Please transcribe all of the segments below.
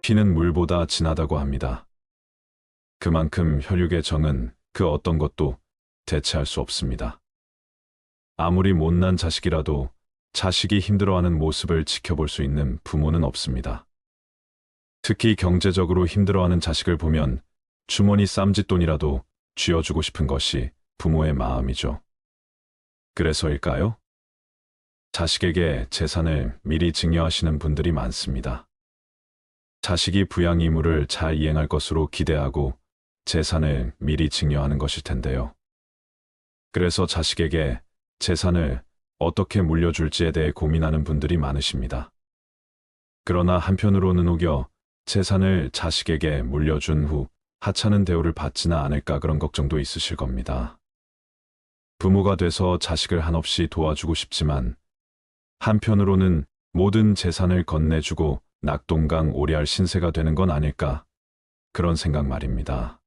피는 물보다 진하다고 합니다. 그만큼 혈육의 정은 그 어떤 것도 대체할 수 없습니다. 아무리 못난 자식이라도 자식이 힘들어하는 모습을 지켜볼 수 있는 부모는 없습니다. 특히 경제적으로 힘들어하는 자식을 보면 주머니 쌈짓돈이라도 쥐어주고 싶은 것이 부모의 마음이죠. 그래서일까요? 자식에게 재산을 미리 증여하시는 분들이 많습니다. 자식이 부양 의무를 잘 이행할 것으로 기대하고 재산을 미리 증여하는 것일 텐데요. 그래서 자식에게 재산을 어떻게 물려줄지에 대해 고민하는 분들이 많으십니다. 그러나 한편으로는 오겨 재산을 자식에게 물려준 후 하찮은 대우를 받지는 않을까 그런 걱정도 있으실 겁니다. 부모가 돼서 자식을 한없이 도와주고 싶지만 한편으로는 모든 재산을 건네주고 낙동강 오리알 신세가 되는 건 아닐까 그런 생각 말입니다.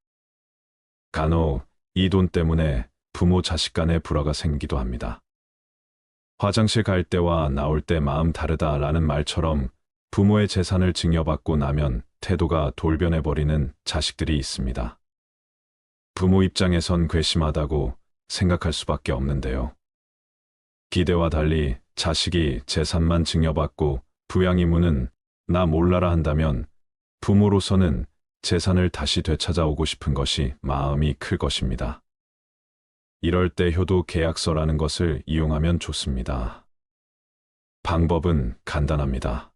간혹 이 돈 때문에 부모 자식 간의 불화가 생기기도 합니다. 화장실 갈 때와 나올 때 마음 다르다라는 말처럼 부모의 재산을 증여받고 나면 태도가 돌변해버리는 자식들이 있습니다. 부모 입장에선 괘씸하다고 생각할 수밖에 없는데요. 기대와 달리 자식이 재산만 증여받고 부양 의무는 나 몰라라 한다면 부모로서는 재산을 다시 되찾아오고 싶은 것이 마음이 클 것입니다. 이럴 때 효도 계약서라는 것을 이용하면 좋습니다. 방법은 간단합니다.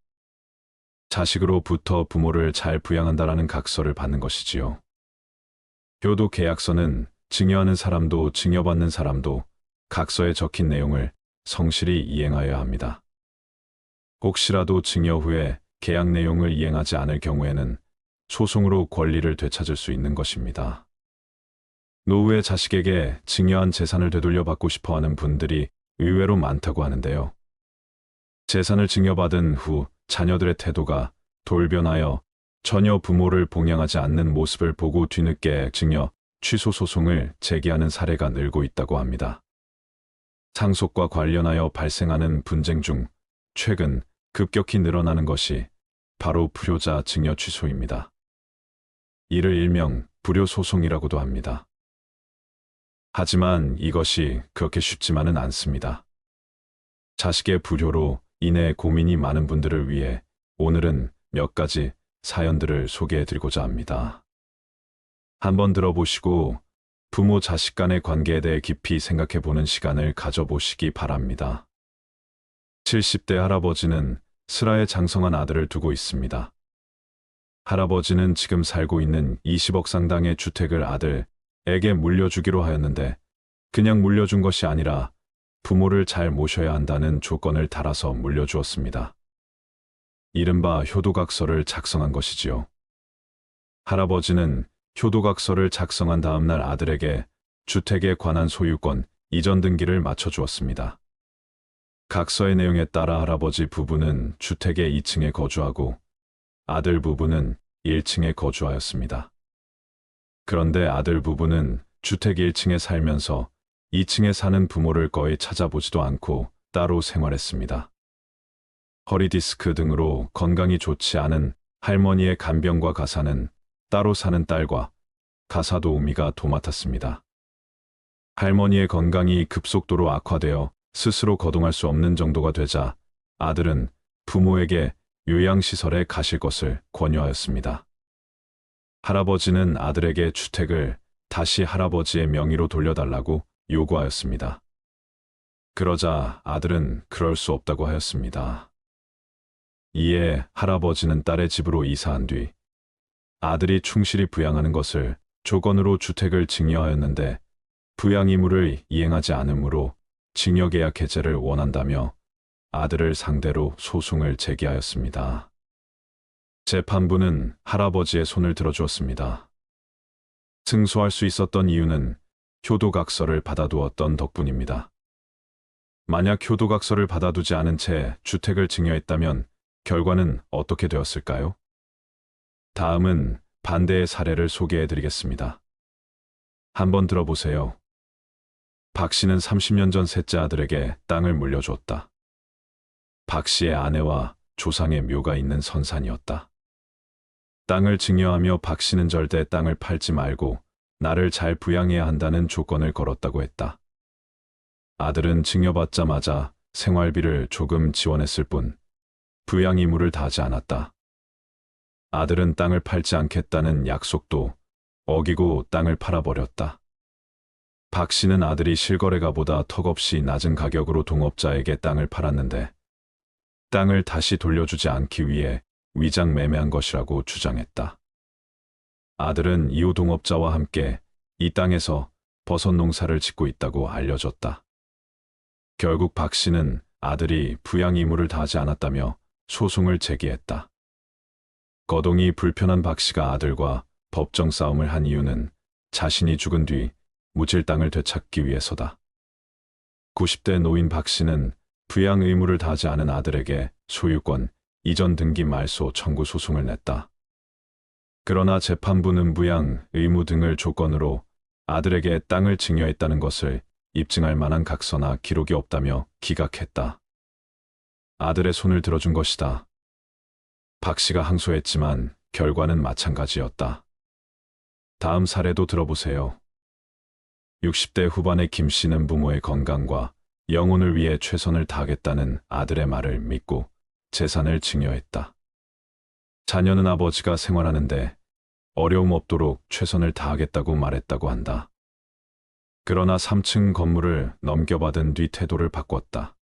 자식으로부터 부모를 잘 부양한다라는 각서를 받는 것이지요. 효도 계약서는 증여하는 사람도 증여받는 사람도 각서에 적힌 내용을 성실히 이행하여야 합니다. 혹시라도 증여 후에 계약 내용을 이행하지 않을 경우에는 소송으로 권리를 되찾을 수 있는 것입니다. 노후에 자식에게 증여한 재산을 되돌려받고 싶어하는 분들이 의외로 많다고 하는데요. 재산을 증여받은 후 자녀들의 태도가 돌변하여 전혀 부모를 봉양하지 않는 모습을 보고 뒤늦게 증여 취소 소송을 제기하는 사례가 늘고 있다고 합니다. 상속과 관련하여 발생하는 분쟁 중 최근 급격히 늘어나는 것이 바로 불효자 증여 취소입니다. 이를 일명 불효소송이라고도 합니다. 하지만 이것이 그렇게 쉽지만은 않습니다. 자식의 불효로 인해 고민이 많은 분들을 위해 오늘은 몇 가지 사연들을 소개해드리고자 합니다. 한번 들어보시고 부모 자식 간의 관계에 대해 깊이 생각해보는 시간을 가져보시기 바랍니다. 70대 할아버지는 슬하에 장성한 아들을 두고 있습니다. 할아버지는 지금 살고 있는 20억 상당의 주택을 아들에게 물려주기로 하였는데 그냥 물려준 것이 아니라 부모를 잘 모셔야 한다는 조건을 달아서 물려주었습니다. 이른바 효도각서를 작성한 것이지요. 할아버지는 효도각서를 작성한 다음 날 아들에게 주택에 관한 소유권 이전 등기를 맞춰주었습니다. 각서의 내용에 따라 할아버지 부부는 주택의 2층에 거주하고 아들 부부는 1층에 거주하였습니다. 그런데 아들 부부는 주택 1층에 살면서 2층에 사는 부모를 거의 찾아보지도 않고 따로 생활했습니다. 허리디스크 등으로 건강이 좋지 않은 할머니의 간병과 가사는 따로 사는 딸과 가사 도우미가 도맡았습니다. 할머니의 건강이 급속도로 악화되어 스스로 거동할 수 없는 정도가 되자 아들은 부모에게 요양시설에 가실 것을 권유하였습니다. 할아버지는 아들에게 주택을 다시 할아버지의 명의로 돌려달라고 요구하였습니다. 그러자 아들은 그럴 수 없다고 하였습니다. 이에 할아버지는 딸의 집으로 이사한 뒤 아들이 충실히 부양하는 것을 조건으로 주택을 증여하였는데 부양 의무를 이행하지 않으므로 증여계약 해제를 원한다며 아들을 상대로 소송을 제기하였습니다. 재판부는 할아버지의 손을 들어주었습니다. 승소할 수 있었던 이유는 효도각서를 받아두었던 덕분입니다. 만약 효도각서를 받아두지 않은 채 주택을 증여했다면 결과는 어떻게 되었을까요? 다음은 반대의 사례를 소개해드리겠습니다. 한번 들어보세요. 박 씨는 30년 전 셋째 아들에게 땅을 물려주었다. 박 씨의 아내와 조상의 묘가 있는 선산이었다. 땅을 증여하며 박 씨는 절대 땅을 팔지 말고 나를 잘 부양해야 한다는 조건을 걸었다고 했다. 아들은 증여받자마자 생활비를 조금 지원했을 뿐 부양 의무를 다하지 않았다. 아들은 땅을 팔지 않겠다는 약속도 어기고 땅을 팔아버렸다. 박 씨는 아들이 실거래가보다 턱없이 낮은 가격으로 동업자에게 땅을 팔았는데 땅을 다시 돌려주지 않기 위해 위장 매매한 것이라고 주장했다. 아들은 이후 동업자와 함께 이 땅에서 버섯 농사를 짓고 있다고 알려졌다. 결국 박 씨는 아들이 부양 의무를 다하지 않았다며 소송을 제기했다. 거동이 불편한 박 씨가 아들과 법정 싸움을 한 이유는 자신이 죽은 뒤 묻힐 땅을 되찾기 위해서다. 90대 노인 박 씨는 부양 의무를 다하지 않은 아들에게 소유권, 이전 등기 말소 청구 소송을 냈다. 그러나 재판부는 부양 의무 등을 조건으로 아들에게 땅을 증여했다는 것을 입증할 만한 각서나 기록이 없다며 기각했다. 아들의 손을 들어준 것이다. 박 씨가 항소했지만 결과는 마찬가지였다. 다음 사례도 들어보세요. 60대 후반의 김 씨는 부모의 건강과 영혼을 위해 최선을 다하겠다는 아들의 말을 믿고 재산을 증여했다. 자녀는 아버지가 생활하는데 어려움 없도록 최선을 다하겠다고 말했다고 한다. 그러나 3층 건물을 넘겨받은 뒤 태도를 바꿨다.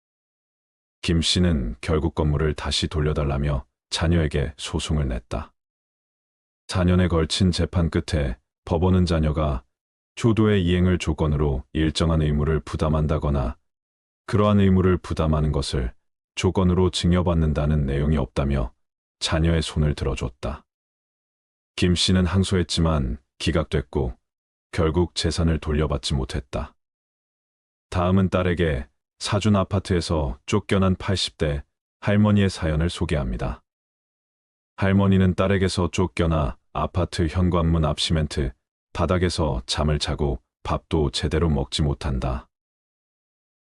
김 씨는 결국 건물을 다시 돌려달라며 자녀에게 소송을 냈다. 4년에 걸친 재판 끝에 법원은 자녀가 효도의 이행을 조건으로 일정한 의무를 부담한다거나 그러한 의무를 부담하는 것을 조건으로 증여받는다는 내용이 없다며 자녀의 손을 들어줬다. 김 씨는 항소했지만 기각됐고 결국 재산을 돌려받지 못했다. 다음은 딸에게 사준 아파트에서 쫓겨난 80대 할머니의 사연을 소개합니다. 할머니는 딸에게서 쫓겨나 아파트 현관문 앞 시멘트 바닥에서 잠을 자고 밥도 제대로 먹지 못한다.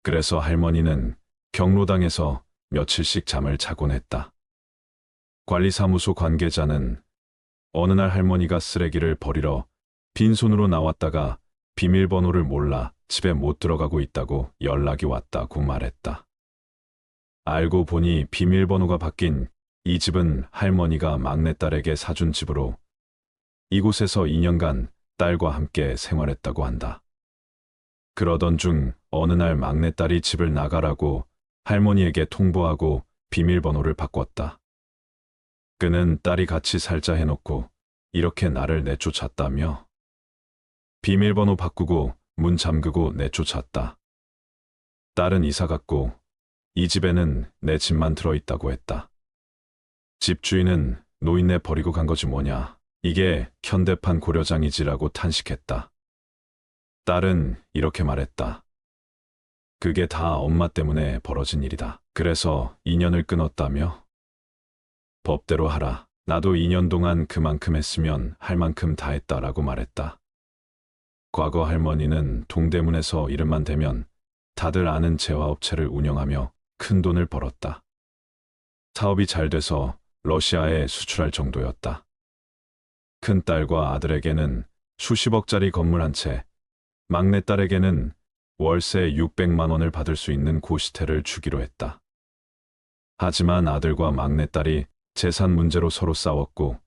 그래서 할머니는 경로당에서 며칠씩 잠을 자곤 했다. 관리사무소 관계자는 어느 날 할머니가 쓰레기를 버리러 빈손으로 나왔다가 비밀번호를 몰라 집에 못 들어가고 있다고 연락이 왔다고 말했다. 알고 보니 비밀번호가 바뀐 이 집은 할머니가 막내딸에게 사준 집으로 이곳에서 2년간 딸과 함께 생활했다고 한다. 그러던 중 어느 날 막내딸이 집을 나가라고 할머니에게 통보하고 비밀번호를 바꿨다. 그는 딸이 같이 살자 해놓고 이렇게 나를 내쫓았다며 비밀번호 바꾸고 문 잠그고 내쫓았다. 딸은 이사 갔고 이 집에는 내 집만 들어있다고 했다. 집주인은 노인네 버리고 간 거지 뭐냐. 이게 현대판 고려장이지라고 탄식했다. 딸은 이렇게 말했다. 그게 다 엄마 때문에 벌어진 일이다. 그래서 인연을 끊었다며? 법대로 하라. 나도 2년 동안 그만큼 했으면 할 만큼 다 했다라고 말했다. 과거 할머니는 동대문에서 이름만 대면 다들 아는 재화업체를 운영하며 큰 돈을 벌었다. 사업이 잘 돼서 러시아에 수출할 정도였다. 큰딸과 아들에게는 수십억짜리 건물 한 채, 막내딸에게는 월세 600만 원을 받을 수 있는 고시텔을 주기로 했다. 하지만 아들과 막내딸이 재산 문제로 서로 싸웠고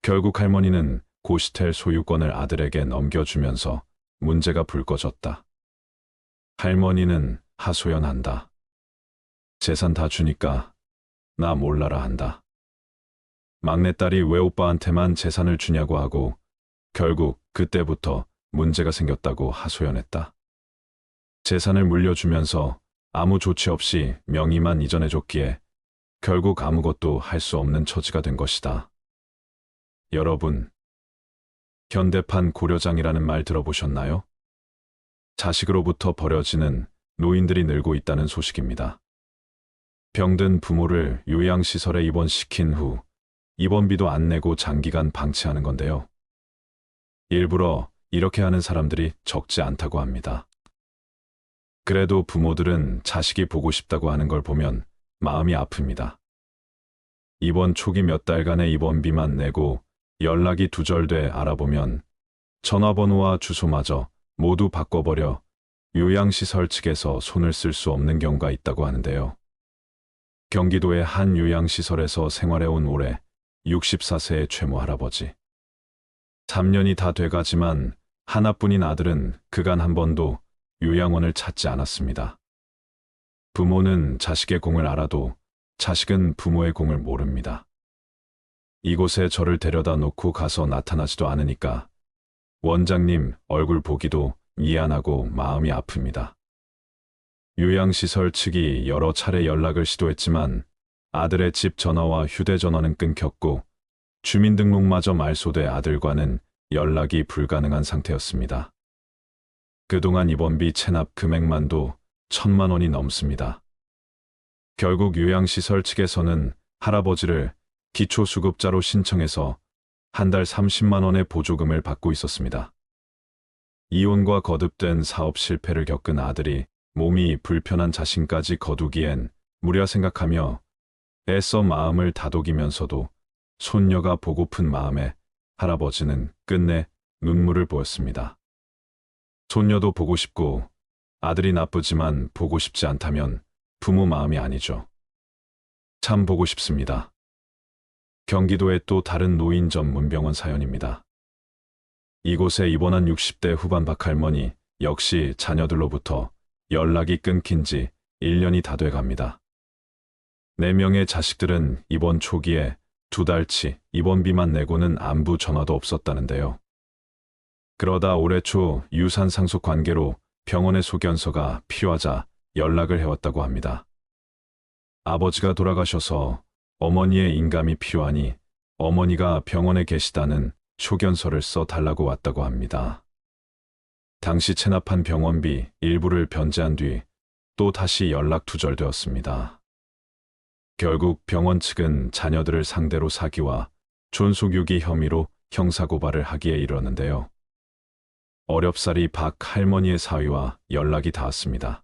결국 할머니는 고시텔 소유권을 아들에게 넘겨주면서 문제가 불 꺼졌다. 할머니는 하소연한다. 재산 다 주니까 나 몰라라 한다. 막내딸이 왜 오빠한테만 재산을 주냐고 하고 결국 그때부터 문제가 생겼다고 하소연했다. 재산을 물려주면서 아무 조치 없이 명의만 이전해줬기에 결국 아무것도 할 수 없는 처지가 된 것이다. 여러분, 현대판 고려장이라는 말 들어보셨나요? 자식으로부터 버려지는 노인들이 늘고 있다는 소식입니다. 병든 부모를 요양시설에 입원시킨 후 입원비도 안 내고 장기간 방치하는 건데요. 일부러 이렇게 하는 사람들이 적지 않다고 합니다. 그래도 부모들은 자식이 보고 싶다고 하는 걸 보면 마음이 아픕니다. 입원 초기 몇 달간의 입원비만 내고 연락이 두절돼 알아보면 전화번호와 주소마저 모두 바꿔버려 요양시설 측에서 손을 쓸 수 없는 경우가 있다고 하는데요. 경기도의 한 요양시설에서 생활해온 올해 64세의 최모 할아버지. 3년이 다 돼가지만 하나뿐인 아들은 그간 한 번도 요양원을 찾지 않았습니다. 부모는 자식의 공을 알아도 자식은 부모의 공을 모릅니다. 이곳에 저를 데려다 놓고 가서 나타나지도 않으니까 원장님 얼굴 보기도 미안하고 마음이 아픕니다. 요양시설 측이 여러 차례 연락을 시도했지만 아들의 집 전화와 휴대전화는 끊겼고 주민등록마저 말소돼 아들과는 연락이 불가능한 상태였습니다. 그동안 입원비 체납 금액만도 1,000만 원이 넘습니다. 결국 요양시설 측에서는 할아버지를 기초수급자로 신청해서 한 달 30만 원의 보조금을 받고 있었습니다. 이혼과 거듭된 사업 실패를 겪은 아들이 몸이 불편한 자신까지 거두기엔 무려 생각하며 애써 마음을 다독이면서도 손녀가 보고픈 마음에 할아버지는 끝내 눈물을 보였습니다. 손녀도 보고 싶고 아들이 나쁘지만 보고 싶지 않다면 부모 마음이 아니죠. 참 보고 싶습니다. 경기도의 또 다른 노인 전문 병원 사연입니다. 이곳에 입원한 60대 후반 박할머니 역시 자녀들로부터 연락이 끊긴 지 1년이 다 돼갑니다. 4명의 자식들은 입원 초기에 2달치 입원비만 내고는 안부 전화도 없었다는데요. 그러다 올해 초 유산 상속 관계로 병원의 소견서가 필요하자 연락을 해왔다고 합니다. 아버지가 돌아가셔서 어머니의 인감이 필요하니 어머니가 병원에 계시다는 소견서를 써달라고 왔다고 합니다. 당시 체납한 병원비 일부를 변제한 뒤 또 다시 연락 두절되었습니다. 결국 병원 측은 자녀들을 상대로 사기와 존속유기 혐의로 형사고발을 하기에 이르렀는데요. 어렵사리 박 할머니의 사위와 연락이 닿았습니다.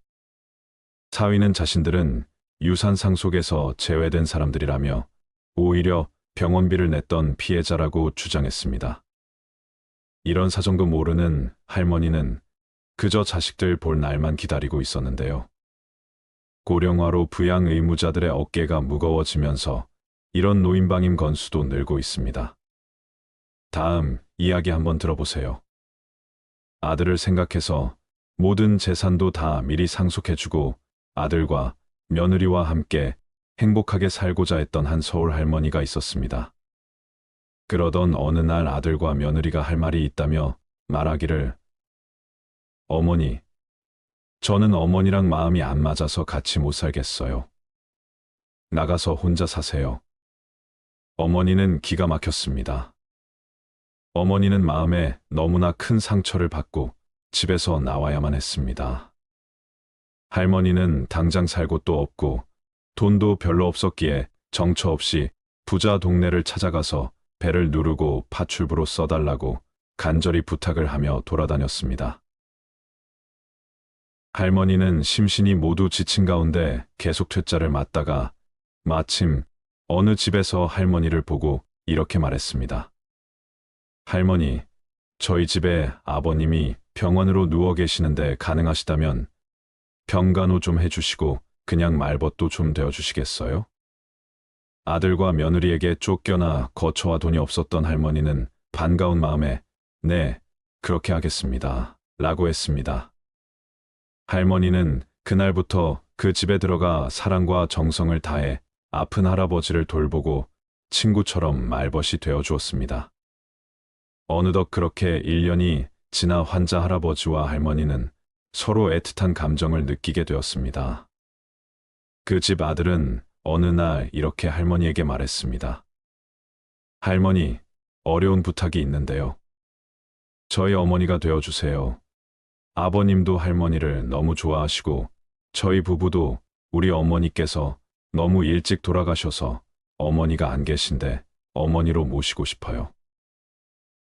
사위는 자신들은 유산 상속에서 제외된 사람들이라며 오히려 병원비를 냈던 피해자라고 주장했습니다. 이런 사정도 모르는 할머니는 그저 자식들 볼 날만 기다리고 있었는데요. 고령화로 부양 의무자들의 어깨가 무거워지면서 이런 노인방임 건수도 늘고 있습니다. 다음 이야기 한번 들어보세요. 아들을 생각해서 모든 재산도 다 미리 상속해주고 아들과 며느리와 함께 행복하게 살고자 했던 한 서울 할머니가 있었습니다. 그러던 어느 날 아들과 며느리가 할 말이 있다며 말하기를 어머니, 저는 어머니랑 마음이 안 맞아서 같이 못 살겠어요. 나가서 혼자 사세요. 어머니는 기가 막혔습니다. 어머니는 마음에 너무나 큰 상처를 받고 집에서 나와야만 했습니다. 할머니는 당장 살 곳도 없고 돈도 별로 없었기에 정처 없이 부자 동네를 찾아가서 배를 누르고 파출부로 써달라고 간절히 부탁을 하며 돌아다녔습니다. 할머니는 심신이 모두 지친 가운데 계속 퇴짜를 맞다가 마침 어느 집에서 할머니를 보고 이렇게 말했습니다. 할머니, 저희 집에 아버님이 병원으로 누워 계시는데 가능하시다면 병간호 좀 해주시고 그냥 말벗도 좀 되어주시겠어요? 아들과 며느리에게 쫓겨나 거처와 돈이 없었던 할머니는 반가운 마음에 네, 그렇게 하겠습니다. 라고 했습니다. 할머니는 그날부터 그 집에 들어가 사랑과 정성을 다해 아픈 할아버지를 돌보고 친구처럼 말벗이 되어 주었습니다. 어느덧 그렇게 1년이 지나 환자 할아버지와 할머니는 서로 애틋한 감정을 느끼게 되었습니다. 그 집 아들은 어느 날 이렇게 할머니에게 말했습니다. 할머니, 어려운 부탁이 있는데요. 저희 어머니가 되어주세요. 아버님도 할머니를 너무 좋아하시고 저희 부부도 우리 어머니께서 너무 일찍 돌아가셔서 어머니가 안 계신데 어머니로 모시고 싶어요.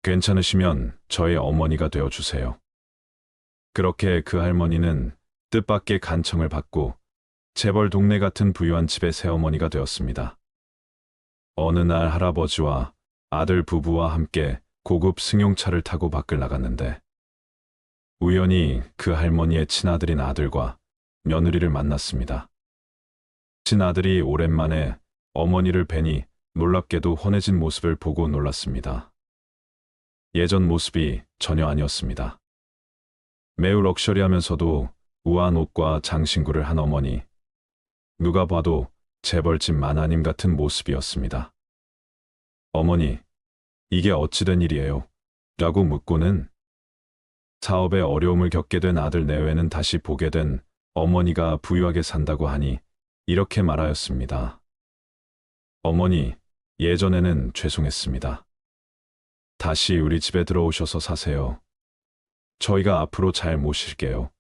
괜찮으시면 저의 어머니가 되어주세요. 그렇게 그 할머니는 뜻밖의 간청을 받고 재벌 동네 같은 부유한 집의 새어머니가 되었습니다. 어느 날 할아버지와 아들 부부와 함께 고급 승용차를 타고 밖을 나갔는데 우연히 그 할머니의 친아들인 아들과 며느리를 만났습니다. 친아들이 오랜만에 어머니를 뵈니 놀랍게도 헌해진 모습을 보고 놀랐습니다. 예전 모습이 전혀 아니었습니다. 매우 럭셔리하면서도 우아한 옷과 장신구를 한 어머니. 누가 봐도 재벌집 마나님 같은 모습이었습니다. 어머니, 이게 어찌된 일이에요? 라고 묻고는 사업에 어려움을 겪게 된 아들 내외는 다시 보게 된 어머니가 부유하게 산다고 하니 이렇게 말하였습니다. 어머니, 예전에는 죄송했습니다. 다시 우리 집에 들어오셔서 사세요. 저희가 앞으로 잘 모실게요.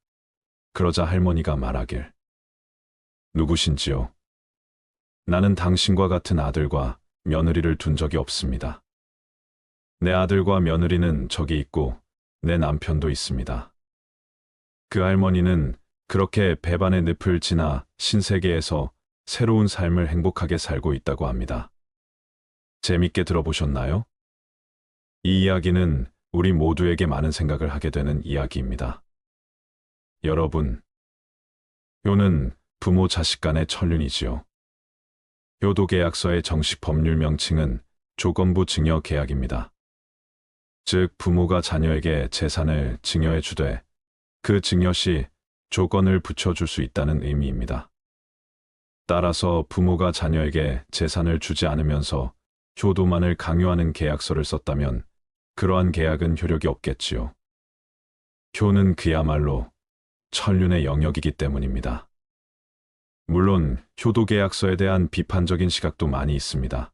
그러자 할머니가 말하길. 누구신지요? 나는 당신과 같은 아들과 며느리를 둔 적이 없습니다. 내 아들과 며느리는 저기 있고 내 남편도 있습니다. 그 할머니는 그렇게 배반의 늪을 지나 신세계에서 새로운 삶을 행복하게 살고 있다고 합니다. 재밌게 들어보셨나요? 이 이야기는 우리 모두에게 많은 생각을 하게 되는 이야기입니다. 여러분, 효는 부모 자식 간의 천륜이지요. 효도계약서의 정식 법률 명칭은 조건부 증여 계약입니다. 즉 부모가 자녀에게 재산을 증여해 주되 그 증여 시 조건을 붙여줄 수 있다는 의미입니다. 따라서 부모가 자녀에게 재산을 주지 않으면서 효도만을 강요하는 계약서를 썼다면 그러한 계약은 효력이 없겠지요. 효는 그야말로 천륜의 영역이기 때문입니다. 물론 효도계약서에 대한 비판적인 시각도 많이 있습니다.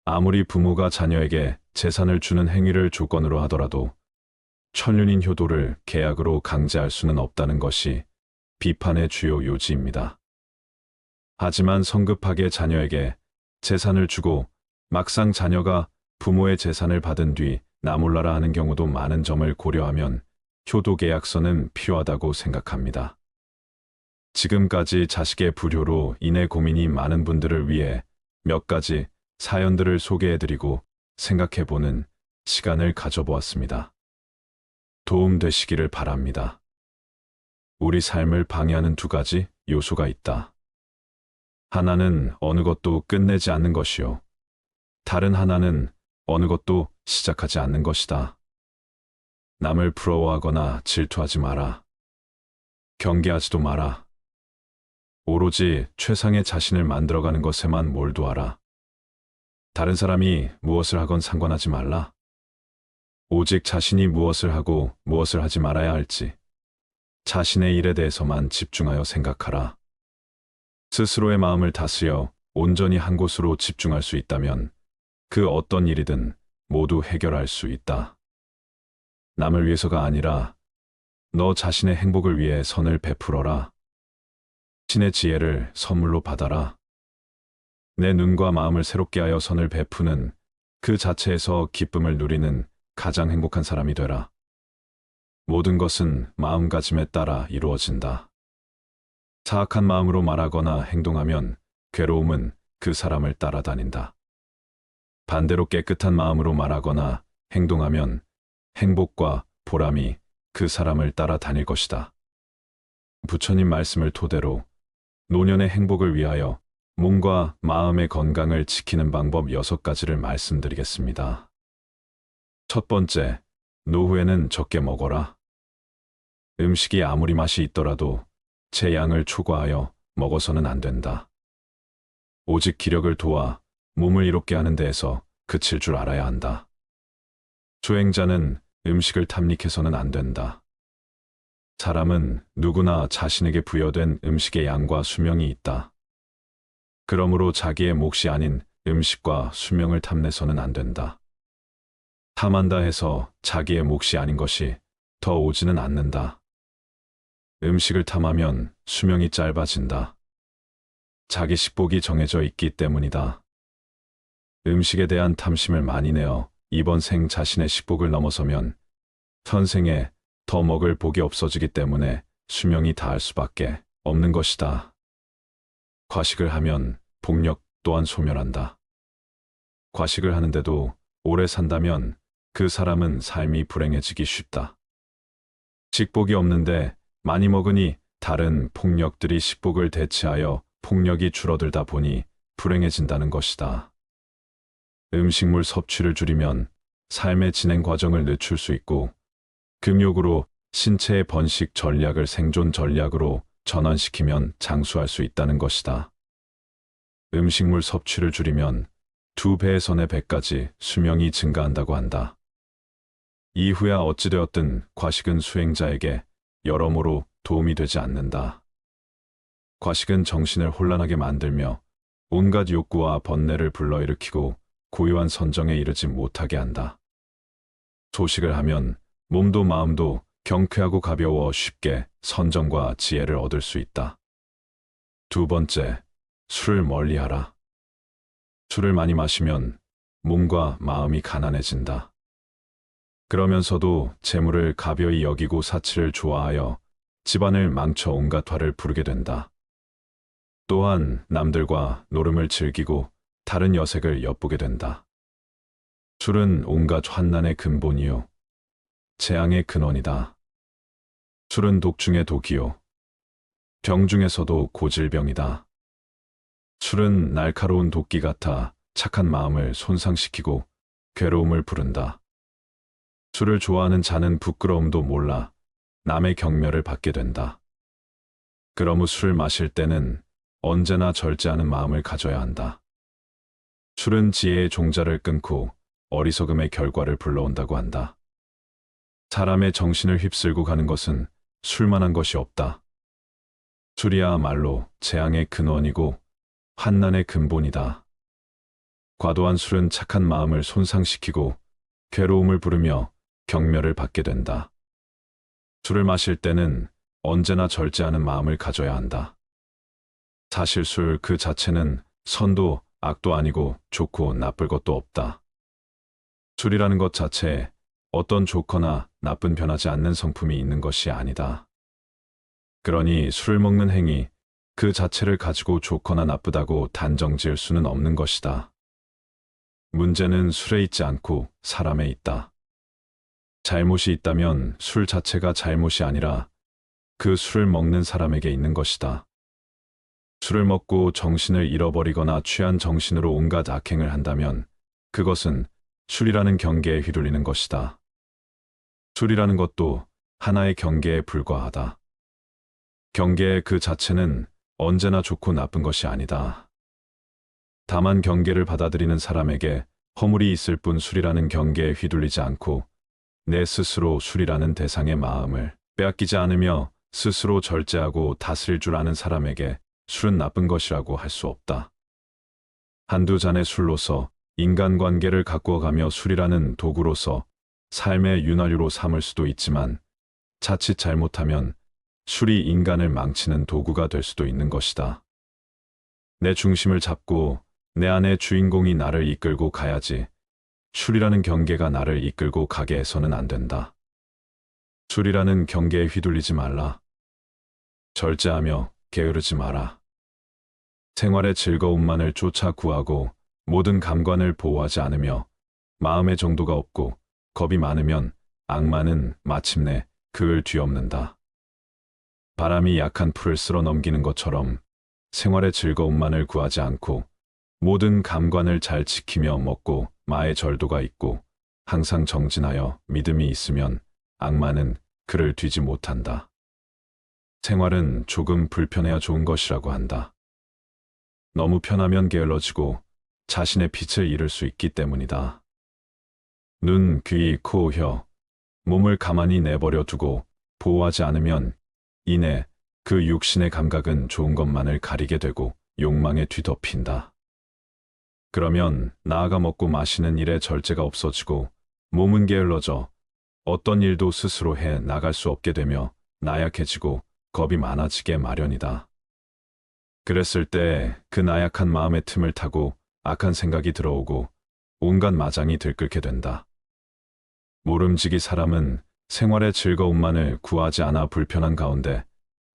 아무리 부모가 자녀에게 재산을 주는 행위를 조건으로 하더라도 천륜인 효도를 계약으로 강제할 수는 없다는 것이 비판의 주요 요지입니다. 하지만 성급하게 자녀에게 재산을 주고 막상 자녀가 부모의 재산을 받은 뒤 나몰라라 하는 경우도 많은 점을 고려하면 효도계약서는 필요하다고 생각합니다. 지금까지 자식의 불효로 인해 고민이 많은 분들을 위해 몇 가지 사연들을 소개해드리고 생각해보는 시간을 가져보았습니다. 도움되시기를 바랍니다. 우리 삶을 방해하는 두 가지 요소가 있다. 하나는 어느 것도 끝내지 않는 것이요. 다른 하나는 어느 것도 시작하지 않는 것이다. 남을 부러워하거나 질투하지 마라. 경계하지도 마라. 오로지 최상의 자신을 만들어가는 것에만 몰두하라. 다른 사람이 무엇을 하건 상관하지 말라. 오직 자신이 무엇을 하고 무엇을 하지 말아야 할지 자신의 일에 대해서만 집중하여 생각하라. 스스로의 마음을 다스려 온전히 한 곳으로 집중할 수 있다면 그 어떤 일이든 모두 해결할 수 있다. 남을 위해서가 아니라 너 자신의 행복을 위해 선을 베풀어라. 신의 지혜를 선물로 받아라. 내 눈과 마음을 새롭게 하여 선을 베푸는 그 자체에서 기쁨을 누리는 가장 행복한 사람이 되라. 모든 것은 마음가짐에 따라 이루어진다. 사악한 마음으로 말하거나 행동하면 괴로움은 그 사람을 따라다닌다. 반대로 깨끗한 마음으로 말하거나 행동하면 행복과 보람이 그 사람을 따라다닐 것이다. 부처님 말씀을 토대로 노년의 행복을 위하여 몸과 마음의 건강을 지키는 방법 6가지를 말씀드리겠습니다. 첫 번째, 노후에는 적게 먹어라. 음식이 아무리 맛이 있더라도 제 양을 초과하여 먹어서는 안 된다. 오직 기력을 도와 몸을 이롭게 하는 데에서 그칠 줄 알아야 한다. 수행자는 음식을 탐닉해서는 안 된다. 사람은 누구나 자신에게 부여된 음식의 양과 수명이 있다. 그러므로 자기의 몫이 아닌 음식과 수명을 탐내서는 안 된다. 탐한다 해서 자기의 몫이 아닌 것이 더 오지는 않는다. 음식을 탐하면 수명이 짧아진다. 자기 식복이 정해져 있기 때문이다. 음식에 대한 탐심을 많이 내어 이번 생 자신의 식복을 넘어서면 현생에 더 먹을 복이 없어지기 때문에 수명이 다할 수밖에 없는 것이다. 과식을 하면 복력 또한 소멸한다. 과식을 하는데도 오래 산다면 그 사람은 삶이 불행해지기 쉽다. 식복이 없는데 많이 먹으니 다른 폭력들이 식복을 대체하여 폭력이 줄어들다 보니 불행해진다는 것이다. 음식물 섭취를 줄이면 삶의 진행 과정을 늦출 수 있고, 금욕으로 신체의 번식 전략을 생존 전략으로 전환시키면 장수할 수 있다는 것이다. 음식물 섭취를 줄이면 2배에서 4배까지 수명이 증가한다고 한다. 이후야 어찌되었든 과식은 수행자에게 여러모로 도움이 되지 않는다. 과식은 정신을 혼란하게 만들며 온갖 욕구와 번뇌를 불러일으키고 고요한 선정에 이르지 못하게 한다. 소식을 하면 몸도 마음도 경쾌하고 가벼워 쉽게 선정과 지혜를 얻을 수 있다. 2번째, 술을 멀리하라. 술을 많이 마시면 몸과 마음이 가난해진다. 그러면서도 재물을 가벼이 여기고 사치를 좋아하여 집안을 망쳐 온갖 화를 부르게 된다. 또한 남들과 노름을 즐기고 다른 여색을 엿보게 된다. 술은 온갖 환난의 근본이요, 재앙의 근원이다. 술은 독 중의 독이요, 병 중에서도 고질병이다. 술은 날카로운 도끼 같아 착한 마음을 손상시키고 괴로움을 부른다. 술을 좋아하는 자는 부끄러움도 몰라 남의 경멸을 받게 된다. 그러므 술을 마실 때는 언제나 절제하는 마음을 가져야 한다. 술은 지혜의 종자를 끊고 어리석음의 결과를 불러온다고 한다. 사람의 정신을 휩쓸고 가는 것은 술만한 것이 없다. 술이야말로 재앙의 근원이고 환난의 근본이다. 과도한 술은 착한 마음을 손상시키고 괴로움을 부르며 경멸을 받게 된다. 술을 마실 때는 언제나 절제하는 마음을 가져야 한다. 사실 술 그 자체는 선도 악도 아니고 좋고 나쁠 것도 없다. 술이라는 것 자체에 어떤 좋거나 나쁜 변하지 않는 성품이 있는 것이 아니다. 그러니 술을 먹는 행위 그 자체를 가지고 좋거나 나쁘다고 단정 지을 수는 없는 것이다. 문제는 술에 있지 않고 사람에 있다. 잘못이 있다면 술 자체가 잘못이 아니라 그 술을 먹는 사람에게 있는 것이다. 술을 먹고 정신을 잃어버리거나 취한 정신으로 온갖 악행을 한다면 그것은 술이라는 경계에 휘둘리는 것이다. 술이라는 것도 하나의 경계에 불과하다. 경계 그 자체는 언제나 좋고 나쁜 것이 아니다. 다만 경계를 받아들이는 사람에게 허물이 있을 뿐 술이라는 경계에 휘둘리지 않고 내 스스로 술이라는 대상의 마음을 빼앗기지 않으며 스스로 절제하고 다스릴 줄 아는 사람에게 술은 나쁜 것이라고 할 수 없다. 한두 잔의 술로서 인간관계를 가꾸어가며 술이라는 도구로서 삶의 윤활유로 삼을 수도 있지만 자칫 잘못하면 술이 인간을 망치는 도구가 될 수도 있는 것이다. 내 중심을 잡고 내 안의 주인공이 나를 이끌고 가야지 술이라는 경계가 나를 이끌고 가게 해서는 안 된다. 술이라는 경계에 휘둘리지 말라. 절제하며 게으르지 마라. 생활의 즐거움만을 쫓아 구하고 모든 감관을 보호하지 않으며 마음의 정도가 없고 겁이 많으면 악마는 마침내 그을 뒤엎는다. 바람이 약한 풀을 쓸어 넘기는 것처럼 생활의 즐거움만을 구하지 않고 모든 감관을 잘 지키며 먹고 마의 절도가 있고 항상 정진하여 믿음이 있으면 악마는 그를 뒤지 못한다. 생활은 조금 불편해야 좋은 것이라고 한다. 너무 편하면 게을러지고 자신의 빛을 잃을 수 있기 때문이다. 눈, 귀, 코, 혀, 몸을 가만히 내버려 두고 보호하지 않으면 이내 그 육신의 감각은 좋은 것만을 가리게 되고 욕망에 뒤덮인다. 그러면 나아가 먹고 마시는 일에 절제가 없어지고 몸은 게을러져 어떤 일도 스스로 해 나갈 수 없게 되며 나약해지고 겁이 많아지게 마련이다. 그랬을 때 그 나약한 마음의 틈을 타고 악한 생각이 들어오고 온갖 마장이 들끓게 된다. 모름지기 사람은 생활의 즐거움만을 구하지 않아 불편한 가운데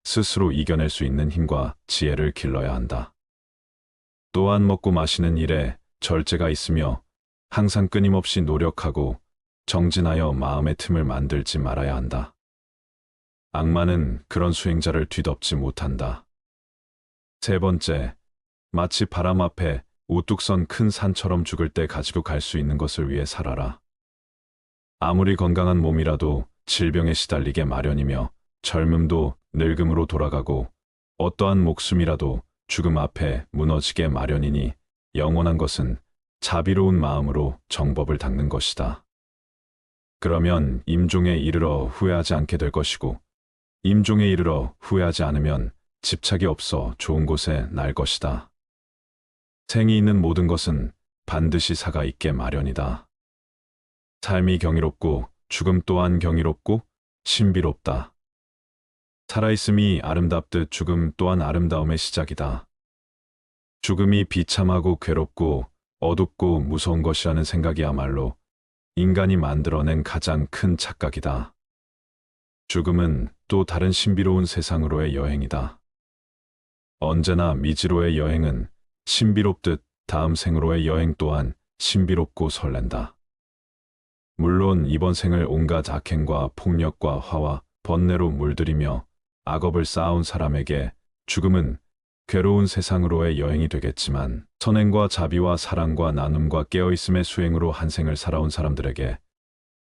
스스로 이겨낼 수 있는 힘과 지혜를 길러야 한다. 또한 먹고 마시는 일에 절제가 있으며 항상 끊임없이 노력하고 정진하여 마음의 틈을 만들지 말아야 한다. 악마는 그런 수행자를 뒤덮지 못한다. 세 번째, 마치 바람 앞에 우뚝 선 큰 산처럼 죽을 때 가지고 갈 수 있는 것을 위해 살아라. 아무리 건강한 몸이라도 질병에 시달리게 마련이며 젊음도 늙음으로 돌아가고 어떠한 목숨이라도 죽음 앞에 무너지게 마련이니 영원한 것은 자비로운 마음으로 정법을 닦는 것이다. 그러면 임종에 이르러 후회하지 않게 될 것이고 임종에 이르러 후회하지 않으면 집착이 없어 좋은 곳에 날 것이다. 생이 있는 모든 것은 반드시 사가 있게 마련이다. 삶이 경이롭고 죽음 또한 경이롭고 신비롭다. 살아있음이 아름답듯 죽음 또한 아름다움의 시작이다. 죽음이 비참하고 괴롭고 어둡고 무서운 것이라는 생각이야말로 인간이 만들어낸 가장 큰 착각이다. 죽음은 또 다른 신비로운 세상으로의 여행이다. 언제나 미지로의 여행은 신비롭듯 다음 생으로의 여행 또한 신비롭고 설렌다. 물론 이번 생을 온갖 악행과 폭력과 화와 번뇌로 물들이며 악업을 쌓아온 사람에게 죽음은 괴로운 세상으로의 여행이 되겠지만 선행과 자비와 사랑과 나눔과 깨어있음의 수행으로 한 생을 살아온 사람들에게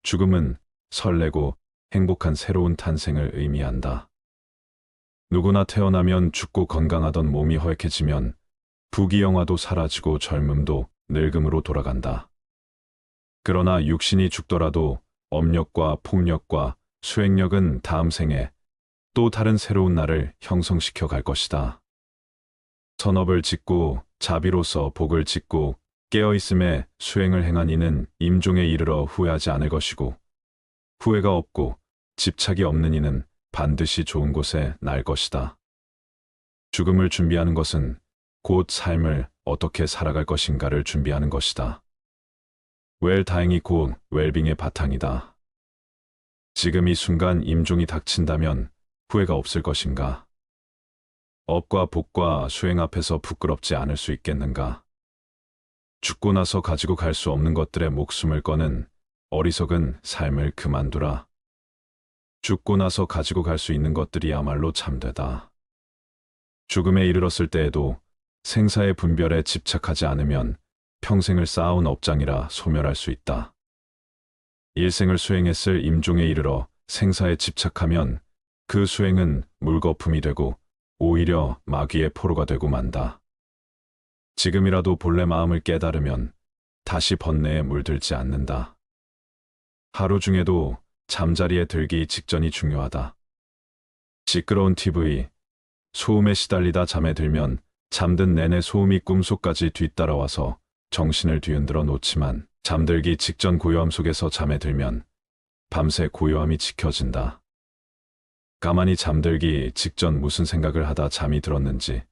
죽음은 설레고 행복한 새로운 탄생을 의미한다. 누구나 태어나면 죽고 건강하던 몸이 허약해지면 부귀영화도 사라지고 젊음도 늙음으로 돌아간다. 그러나 육신이 죽더라도 업력과 폭력과 수행력은 다음 생에 또 다른 새로운 나를 형성시켜 갈 것이다. 선업을 짓고 자비로서 복을 짓고 깨어있음에 수행을 행한 이는 임종에 이르러 후회하지 않을 것이고 후회가 없고 집착이 없는 이는 반드시 좋은 곳에 날 것이다. 죽음을 준비하는 것은 곧 삶을 어떻게 살아갈 것인가를 준비하는 것이다. 웰다잉이 곧 웰빙의 바탕이다. 지금 이 순간 임종이 닥친다면 후회가 없을 것인가? 업과 복과 수행 앞에서 부끄럽지 않을 수 있겠는가? 죽고 나서 가지고 갈 수 없는 것들의 목숨을 거는 어리석은 삶을 그만두라. 죽고 나서 가지고 갈 수 있는 것들이야말로 참되다. 죽음에 이르렀을 때에도 생사의 분별에 집착하지 않으면 평생을 쌓아온 업장이라 소멸할 수 있다. 일생을 수행했을 임종에 이르러 생사에 집착하면 그 수행은 물거품이 되고 오히려 마귀의 포로가 되고 만다. 지금이라도 본래 마음을 깨달으면 다시 번뇌에 물들지 않는다. 하루 중에도 잠자리에 들기 직전이 중요하다. 시끄러운 TV, 소음에 시달리다 잠에 들면 잠든 내내 소음이 꿈속까지 뒤따라와서 정신을 뒤흔들어 놓지만 잠들기 직전 고요함 속에서 잠에 들면 밤새 고요함이 지켜진다. 가만히 잠들기 직전 무슨 생각을 하다 잠이 들었는지,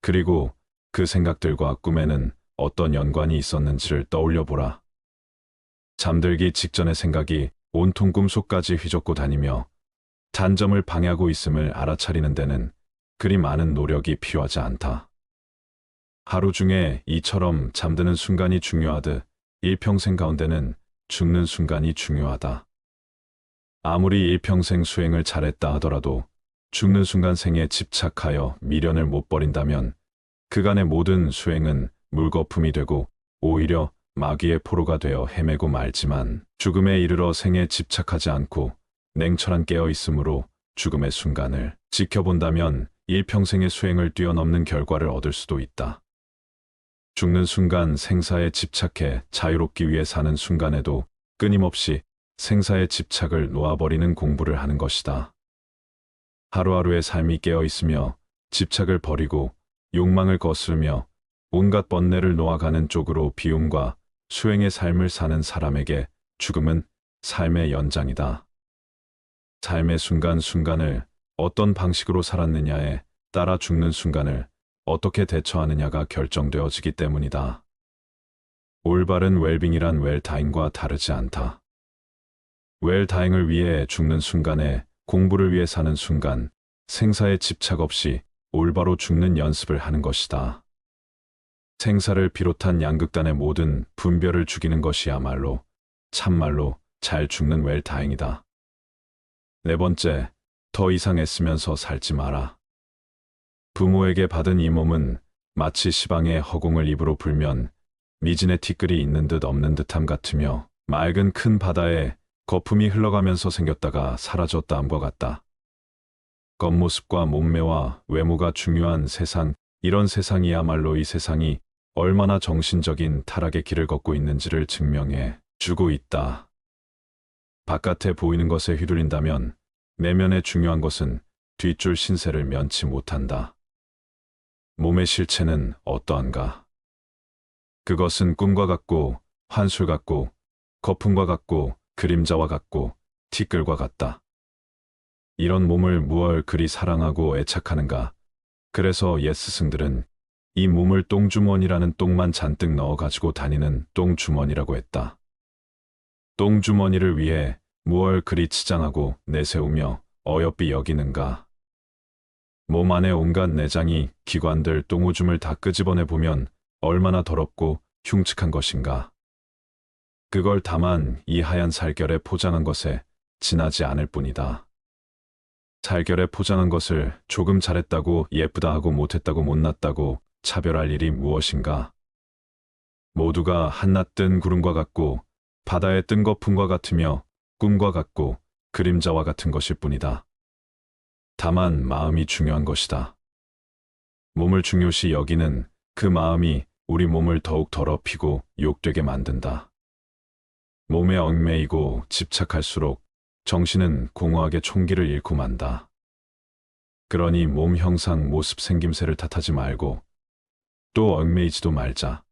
그리고 그 생각들과 꿈에는 어떤 연관이 있었는지를 떠올려 보라. 잠들기 직전의 생각이 온통 꿈속까지 휘젓고 다니며 단점을 방해하고 있음을 알아차리는 데는 그리 많은 노력이 필요하지 않다. 하루 중에 이처럼 잠드는 순간이 중요하듯 일평생 가운데는 죽는 순간이 중요하다. 아무리 일평생 수행을 잘했다 하더라도 죽는 순간 생에 집착하여 미련을 못 버린다면 그간의 모든 수행은 물거품이 되고 오히려 마귀의 포로가 되어 헤매고 말지만 죽음에 이르러 생에 집착하지 않고 냉철한 깨어있음으로 죽음의 순간을 지켜본다면 일평생의 수행을 뛰어넘는 결과를 얻을 수도 있다. 죽는 순간 생사에 집착해 자유롭기 위해 사는 순간에도 끊임없이 생사의 집착을 놓아버리는 공부를 하는 것이다. 하루하루의 삶이 깨어있으며 집착을 버리고 욕망을 거스르며 온갖 번뇌를 놓아가는 쪽으로 비움과 수행의 삶을 사는 사람에게 죽음은 삶의 연장이다. 삶의 순간순간을 어떤 방식으로 살았느냐에 따라 죽는 순간을 어떻게 대처하느냐가 결정되어지기 때문이다. 올바른 웰빙이란 웰다잉과 다르지 않다. 웰다잉을 위해 죽는 순간에 공부를 위해 사는 순간 생사에 집착 없이 올바로 죽는 연습을 하는 것이다. 생사를 비롯한 양극단의 모든 분별을 죽이는 것이야말로 참말로 잘 죽는 외일 다행이다. 네 번째, 더 이상 애쓰면서 살지 마라. 부모에게 받은 이 몸은 마치 시방의 허공을 입으로 불면 미진의 티끌이 있는 듯 없는 듯함 같으며 맑은 큰 바다에 거품이 흘러가면서 생겼다가 사라졌다함과 같다. 겉모습과 몸매와 외모가 중요한 세상, 이런 세상이야말로 이 세상이 얼마나 정신적인 타락의 길을 걷고 있는지를 증명해 주고 있다. 바깥에 보이는 것에 휘둘린다면 내면에 중요한 것은 뒷줄 신세를 면치 못한다. 몸의 실체는 어떠한가? 그것은 꿈과 같고 환술 같고 거품과 같고 그림자와 같고 티끌과 같다. 이런 몸을 무얼 그리 사랑하고 애착하는가? 그래서 옛 스승들은 이 몸을 똥주머니라는 똥만 잔뜩 넣어 가지고 다니는 똥주머니라고 했다. 똥주머니를 위해 무얼 그리 치장하고 내세우며 어여삐 여기는가? 몸 안의 온갖 내장이 기관들 똥오줌을 다 끄집어내 보면 얼마나 더럽고 흉측한 것인가? 그걸 다만 이 하얀 살결에 포장한 것에 지나지 않을 뿐이다. 살결에 포장한 것을 조금 잘했다고 예쁘다 하고 못했다고 못났다고 차별할 일이 무엇인가? 모두가 한낮 뜬 구름과 같고 바다에 뜬 거품과 같으며 꿈과 같고 그림자와 같은 것일 뿐이다. 다만 마음이 중요한 것이다. 몸을 중요시 여기는 그 마음이 우리 몸을 더욱 더럽히고 욕되게 만든다. 몸에 얽매이고 집착할수록 정신은 공허하게 총기를 잃고 만다. 그러니 몸 형상 모습 생김새를 탓하지 말고 또 얽매이지도 말자.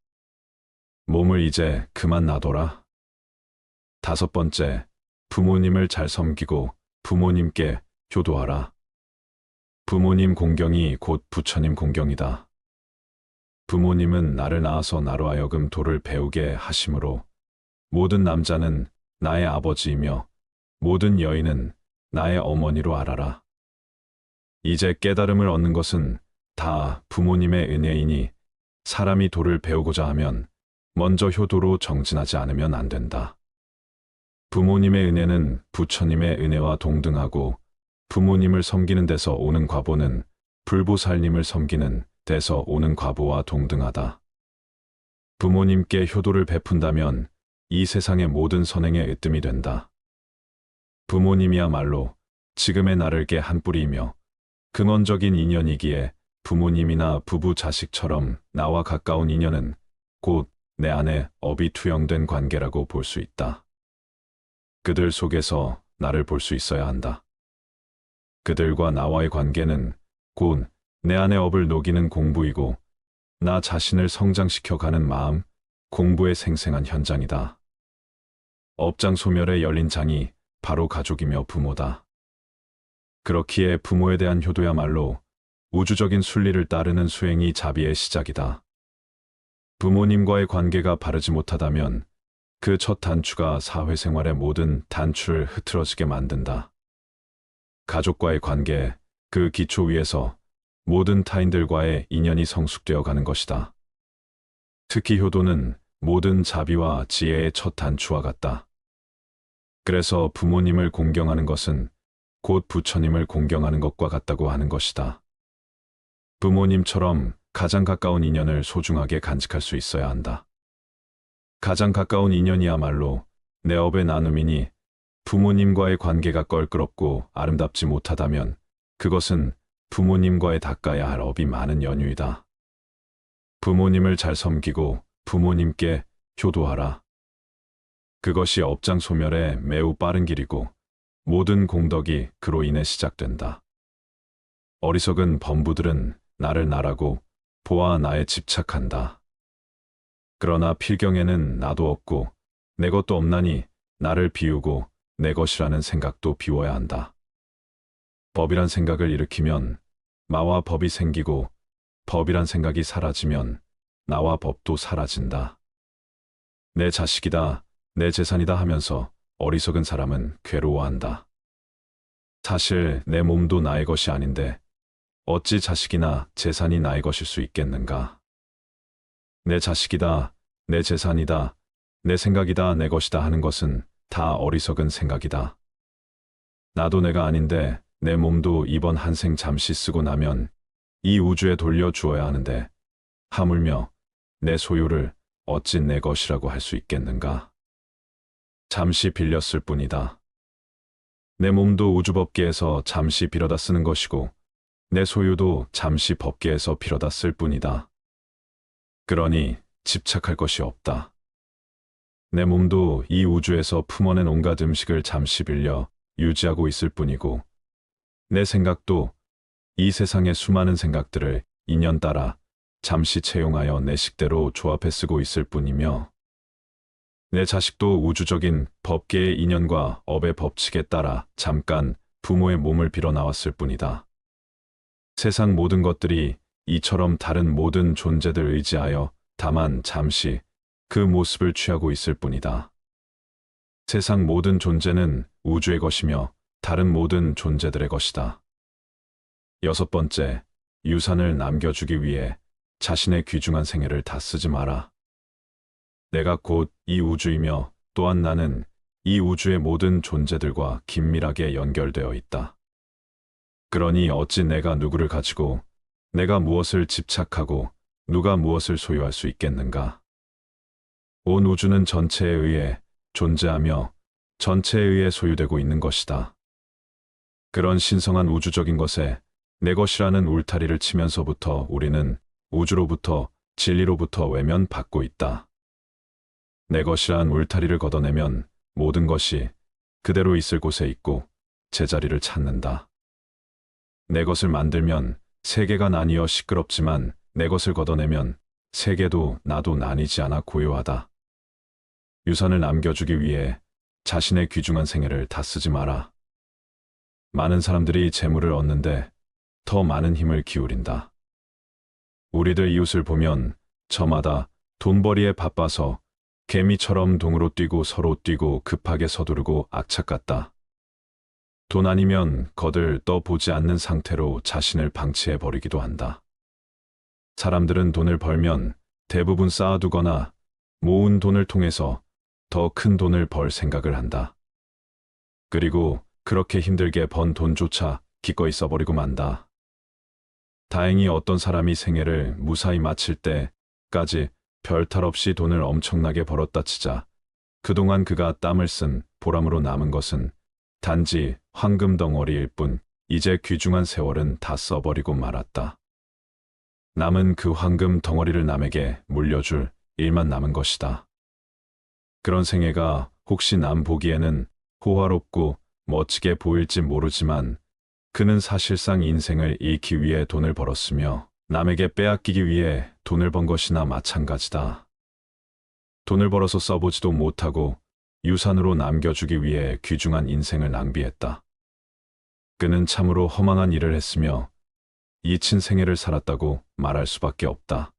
몸을 이제 그만 놔둬라. 다섯 번째, 부모님을 잘 섬기고 부모님께 효도하라. 부모님 공경이 곧 부처님 공경이다. 부모님은 나를 낳아서 나로 하여금 도를 배우게 하심으로 모든 남자는 나의 아버지이며 모든 여인은 나의 어머니로 알아라. 이제 깨달음을 얻는 것은 다 부모님의 은혜이니 사람이 도를 배우고자 하면 먼저 효도로 정진하지 않으면 안 된다. 부모님의 은혜는 부처님의 은혜와 동등하고 부모님을 섬기는 데서 오는 과보는 불보살님을 섬기는 데서 오는 과보와 동등하다. 부모님께 효도를 베푼다면 이 세상의 모든 선행에 으뜸이 된다. 부모님이야말로 지금의 나를 개 한 뿌리이며 근원적인 인연이기에 부모님이나 부부 자식처럼 나와 가까운 인연은 곧 내 안에 업이 투영된 관계라고 볼 수 있다. 그들 속에서 나를 볼 수 있어야 한다. 그들과 나와의 관계는 곧 내 안에 업을 녹이는 공부이고 나 자신을 성장시켜가는 마음, 공부의 생생한 현장이다. 업장 소멸에 열린 장이 바로 가족이며 부모다. 그렇기에 부모에 대한 효도야말로 우주적인 순리를 따르는 수행이 자비의 시작이다. 부모님과의 관계가 바르지 못하다면 그 첫 단추가 사회생활의 모든 단추를 흐트러지게 만든다. 가족과의 관계, 그 기초 위에서 모든 타인들과의 인연이 성숙되어 가는 것이다. 특히 효도는 모든 자비와 지혜의 첫 단추와 같다. 그래서 부모님을 공경하는 것은 곧 부처님을 공경하는 것과 같다고 하는 것이다. 부모님처럼 가장 가까운 인연을 소중하게 간직할 수 있어야 한다. 가장 가까운 인연이야말로 내 업의 나눔이니 부모님과의 관계가 껄끄럽고 아름답지 못하다면 그것은 부모님과의 닦아야 할 업이 많은 연유이다. 부모님을 잘 섬기고 부모님께 효도하라. 그것이 업장 소멸의 매우 빠른 길이고 모든 공덕이 그로 인해 시작된다. 어리석은 범부들은 나를 나라고 보아 나에 집착한다. 그러나 필경에는 나도 없고 내 것도 없나니 나를 비우고 내 것이라는 생각도 비워야 한다. 법이란 생각을 일으키면 마와 법이 생기고 법이란 생각이 사라지면 나와 법도 사라진다. 내 자식이다, 내 재산이다 하면서 어리석은 사람은 괴로워한다. 사실 내 몸도 나의 것이 아닌데 어찌 자식이나 재산이 나의 것일 수 있겠는가? 내 자식이다, 내 재산이다, 내 생각이다, 내 것이다 하는 것은 다 어리석은 생각이다. 나도 내가 아닌데 내 몸도 이번 한 생 잠시 쓰고 나면 이 우주에 돌려주어야 하는데 하물며 내 소유를 어찌 내 것이라고 할 수 있겠는가? 잠시 빌렸을 뿐이다. 내 몸도 우주법계에서 잠시 빌어다 쓰는 것이고 내 소유도 잠시 법계에서 빌어다 쓸 뿐이다. 그러니 집착할 것이 없다. 내 몸도 이 우주에서 품어낸 온갖 음식을 잠시 빌려 유지하고 있을 뿐이고 내 생각도 이 세상의 수많은 생각들을 인연 따라 잠시 채용하여 내 식대로 조합해 쓰고 있을 뿐이며 내 자식도 우주적인 법계의 인연과 업의 법칙에 따라 잠깐 부모의 몸을 빌어 나왔을 뿐이다. 세상 모든 것들이 이처럼 다른 모든 존재들 의지하여 다만 잠시 그 모습을 취하고 있을 뿐이다. 세상 모든 존재는 우주의 것이며 다른 모든 존재들의 것이다. 6번째, 유산을 남겨주기 위해 자신의 귀중한 생애를 다 쓰지 마라. 내가 곧 이 우주이며 또한 나는 이 우주의 모든 존재들과 긴밀하게 연결되어 있다. 그러니 어찌 내가 누구를 가지고 내가 무엇을 집착하고 누가 무엇을 소유할 수 있겠는가? 온 우주는 전체에 의해 존재하며 전체에 의해 소유되고 있는 것이다. 그런 신성한 우주적인 것에 내 것이라는 울타리를 치면서부터 우리는 우주로부터 진리로부터 외면받고 있다. 내 것이란 울타리를 걷어내면 모든 것이 그대로 있을 곳에 있고 제자리를 찾는다. 내 것을 만들면 세계가 나뉘어 시끄럽지만 내 것을 걷어내면 세계도 나도 나뉘지 않아 고요하다. 유산을 남겨주기 위해 자신의 귀중한 생애를 다 쓰지 마라. 많은 사람들이 재물을 얻는데 더 많은 힘을 기울인다. 우리들 이웃을 보면 저마다 돈벌이에 바빠서 개미처럼 동으로 뛰고 서로 뛰고 급하게 서두르고 악착 같다. 돈 아니면 거들 떠보지 않는 상태로 자신을 방치해버리기도 한다. 사람들은 돈을 벌면 대부분 쌓아두거나 모은 돈을 통해서 더 큰 돈을 벌 생각을 한다. 그리고 그렇게 힘들게 번 돈조차 기꺼이 써버리고 만다. 다행히 어떤 사람이 생애를 무사히 마칠 때까지 별탈 없이 돈을 엄청나게 벌었다 치자 그동안 그가 땀을 쓴 보람으로 남은 것은 단지 황금 덩어리일 뿐 이제 귀중한 세월은 다 써버리고 말았다. 남은 그 황금 덩어리를 남에게 물려줄 일만 남은 것이다. 그런 생애가 혹시 남 보기에는 호화롭고 멋지게 보일지 모르지만 그는 사실상 인생을 잃기 위해 돈을 벌었으며 남에게 빼앗기기 위해 돈을 번 것이나 마찬가지다. 돈을 벌어서 써보지도 못하고 유산으로 남겨주기 위해 귀중한 인생을 낭비했다. 그는 참으로 허망한 일을 했으며 잊힌 생애를 살았다고 말할 수밖에 없다.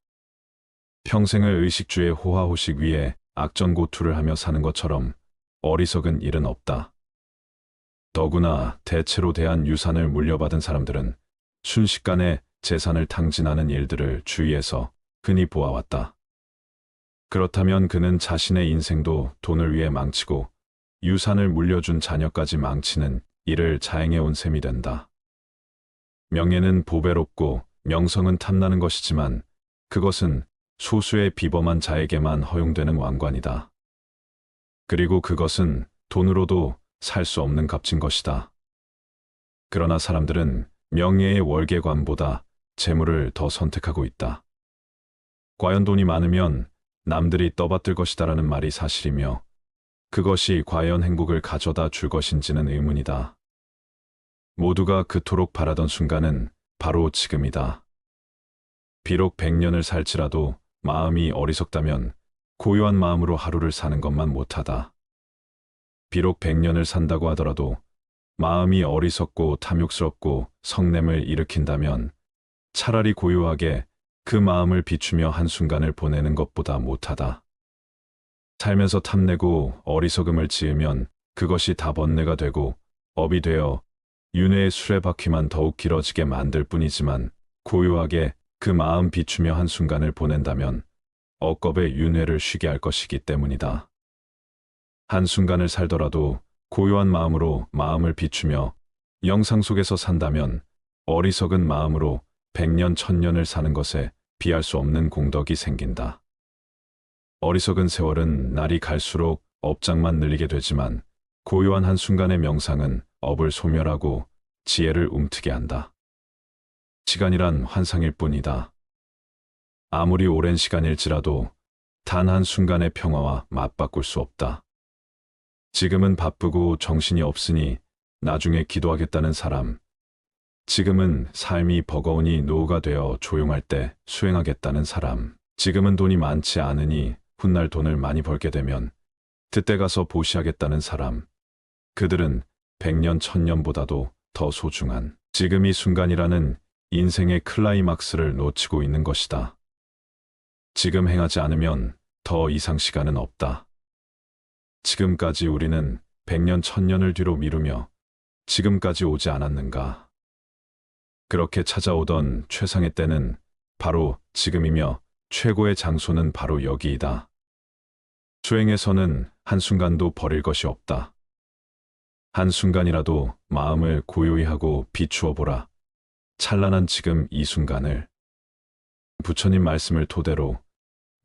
평생을 의식주의 호화호식 위에 악전고투를 하며 사는 것처럼 어리석은 일은 없다. 더구나 대체로 대한 유산을 물려받은 사람들은 순식간에 재산을 탕진하는 일들을 주위에서 흔히 보아왔다. 그렇다면 그는 자신의 인생도 돈을 위해 망치고 유산을 물려준 자녀까지 망치는 일을 자행해온 셈이 된다. 명예는 보배롭고 명성은 탐나는 것이지만 그것은 소수의 비범한 자에게만 허용되는 왕관이다. 그리고 그것은 돈으로도 살 수 없는 값진 것이다. 그러나 사람들은 명예의 월계관보다 재물을 더 선택하고 있다. 과연 돈이 많으면 남들이 떠받들 것이다라는 말이 사실이며 그것이 과연 행복을 가져다 줄 것인지는 의문이다. 모두가 그토록 바라던 순간은 바로 지금이다. 비록 100년을 살지라도 마음이 어리석다면 고요한 마음으로 하루를 사는 것만 못하다. 비록 100년을 산다고 하더라도 마음이 어리석고 탐욕스럽고 성냄을 일으킨다면 차라리 고요하게 그 마음을 비추며 한순간을 보내는 것보다 못하다. 살면서 탐내고 어리석음을 지으면 그것이 다 번뇌가 되고 업이 되어 윤회의 수레바퀴만 더욱 길어지게 만들 뿐이지만 고요하게 그 마음 비추며 한순간을 보낸다면 억겁의 윤회를 쉬게 할 것이기 때문이다. 한순간을 살더라도 고요한 마음으로 마음을 비추며 영상 속에서 산다면 어리석은 마음으로 100년 1000년을 사는 것에 비할 수 없는 공덕이 생긴다. 어리석은 세월은 날이 갈수록 업장만 늘리게 되지만 고요한 한순간의 명상은 업을 소멸하고 지혜를 움트게 한다. 시간이란 환상일 뿐이다. 아무리 오랜 시간일지라도 단 한순간의 평화와 맞바꿀 수 없다. 지금은 바쁘고 정신이 없으니 나중에 기도하겠다는 사람, 지금은 삶이 버거우니 노후가 되어 조용할 때 수행하겠다는 사람, 지금은 돈이 많지 않으니 훗날 돈을 많이 벌게 되면 그때 가서 보시하겠다는 사람, 그들은 100년 1000년보다도 더 소중한 지금 이 순간이라는 인생의 클라이막스를 놓치고 있는 것이다. 지금 행하지 않으면 더 이상 시간은 없다. 지금까지 우리는 100년 1000년을 뒤로 미루며 지금까지 오지 않았는가? 그렇게 찾아오던 최상의 때는 바로 지금이며 최고의 장소는 바로 여기이다. 수행에서는 한순간도 버릴 것이 없다. 한순간이라도 마음을 고요히 하고 비추어 보라. 찬란한 지금 이 순간을. 부처님 말씀을 토대로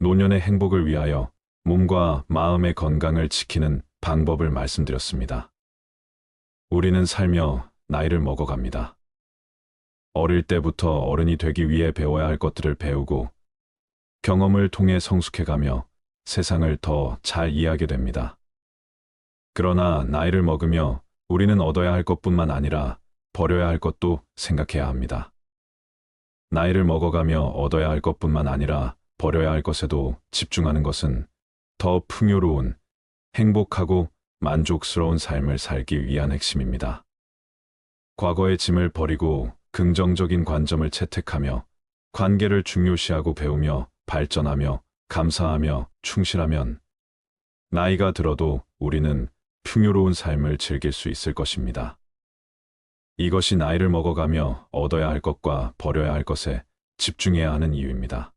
노년의 행복을 위하여 몸과 마음의 건강을 지키는 방법을 말씀드렸습니다. 우리는 살며 나이를 먹어갑니다. 어릴 때부터 어른이 되기 위해 배워야 할 것들을 배우고 경험을 통해 성숙해가며 세상을 더 잘 이해하게 됩니다. 그러나 나이를 먹으며 우리는 얻어야 할 것뿐만 아니라 버려야 할 것도 생각해야 합니다. 나이를 먹어가며 얻어야 할 것뿐만 아니라 버려야 할 것에도 집중하는 것은 더 풍요로운, 행복하고 만족스러운 삶을 살기 위한 핵심입니다. 과거의 짐을 버리고 긍정적인 관점을 채택하며 관계를 중요시하고 배우며 발전하며 감사하며 충실하면 나이가 들어도 우리는 풍요로운 삶을 즐길 수 있을 것입니다. 이것이 나이를 먹어가며 얻어야 할 것과 버려야 할 것에 집중해야 하는 이유입니다.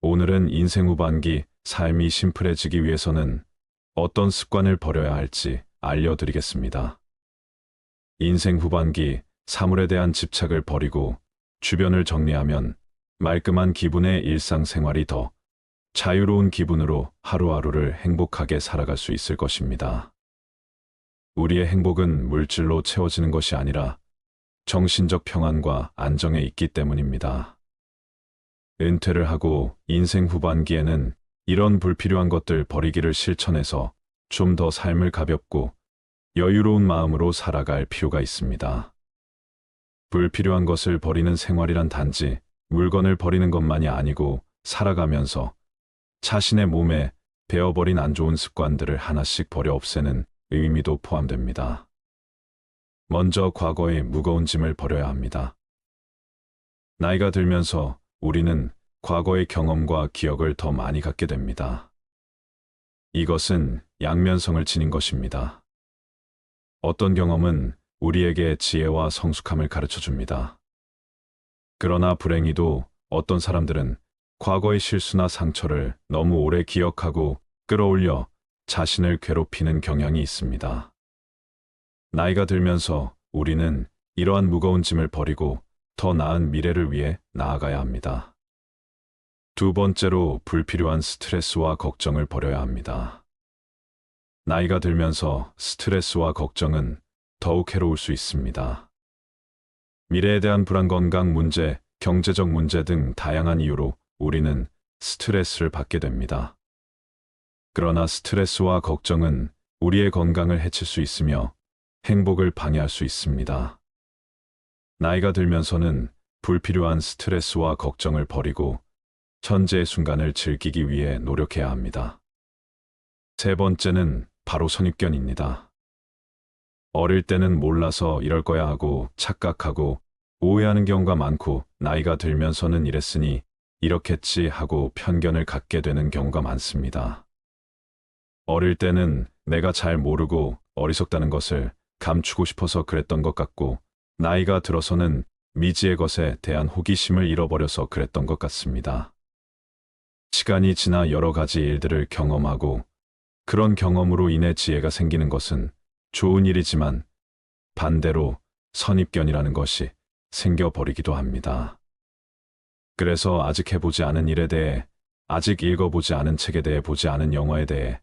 오늘은 인생 후반기 삶이 심플해지기 위해서는 어떤 습관을 버려야 할지 알려드리겠습니다. 인생 후반기 사물에 대한 집착을 버리고 주변을 정리하면 말끔한 기분의 일상생활이 더 자유로운 기분으로 하루하루를 행복하게 살아갈 수 있을 것입니다. 우리의 행복은 물질로 채워지는 것이 아니라 정신적 평안과 안정에 있기 때문입니다. 은퇴를 하고 인생 후반기에는 이런 불필요한 것들 버리기를 실천해서 좀 더 삶을 가볍고 여유로운 마음으로 살아갈 필요가 있습니다. 불필요한 것을 버리는 생활이란 단지 물건을 버리는 것만이 아니고 살아가면서 자신의 몸에 배어버린 안 좋은 습관들을 하나씩 버려 없애는 의미도 포함됩니다. 먼저 과거의 무거운 짐을 버려야 합니다. 나이가 들면서 우리는 과거의 경험과 기억을 더 많이 갖게 됩니다. 이것은 양면성을 지닌 것입니다. 어떤 경험은 우리에게 지혜와 성숙함을 가르쳐 줍니다. 그러나 불행히도 어떤 사람들은 과거의 실수나 상처를 너무 오래 기억하고 끌어올려 자신을 괴롭히는 경향이 있습니다. 나이가 들면서 우리는 이러한 무거운 짐을 버리고 더 나은 미래를 위해 나아가야 합니다. 두 번째로 불필요한 스트레스와 걱정을 버려야 합니다. 나이가 들면서 스트레스와 걱정은 더욱 해로울 수 있습니다. 미래에 대한 불안, 건강 문제, 경제적 문제 등 다양한 이유로 우리는 스트레스를 받게 됩니다. 그러나 스트레스와 걱정은 우리의 건강을 해칠 수 있으며 행복을 방해할 수 있습니다. 나이가 들면서는 불필요한 스트레스와 걱정을 버리고 현재의 순간을 즐기기 위해 노력해야 합니다. 세 번째는 바로 선입견입니다. 어릴 때는 몰라서 이럴 거야 하고 착각하고 오해하는 경우가 많고 나이가 들면서는 이랬으니 이렇겠지 하고 편견을 갖게 되는 경우가 많습니다. 어릴 때는 내가 잘 모르고 어리석다는 것을 감추고 싶어서 그랬던 것 같고 나이가 들어서는 미지의 것에 대한 호기심을 잃어버려서 그랬던 것 같습니다. 시간이 지나 여러 가지 일들을 경험하고 그런 경험으로 인해 지혜가 생기는 것은 좋은 일이지만 반대로 선입견이라는 것이 생겨버리기도 합니다. 그래서 아직 해보지 않은 일에 대해, 아직 읽어보지 않은 책에 대해, 보지 않은 영화에 대해,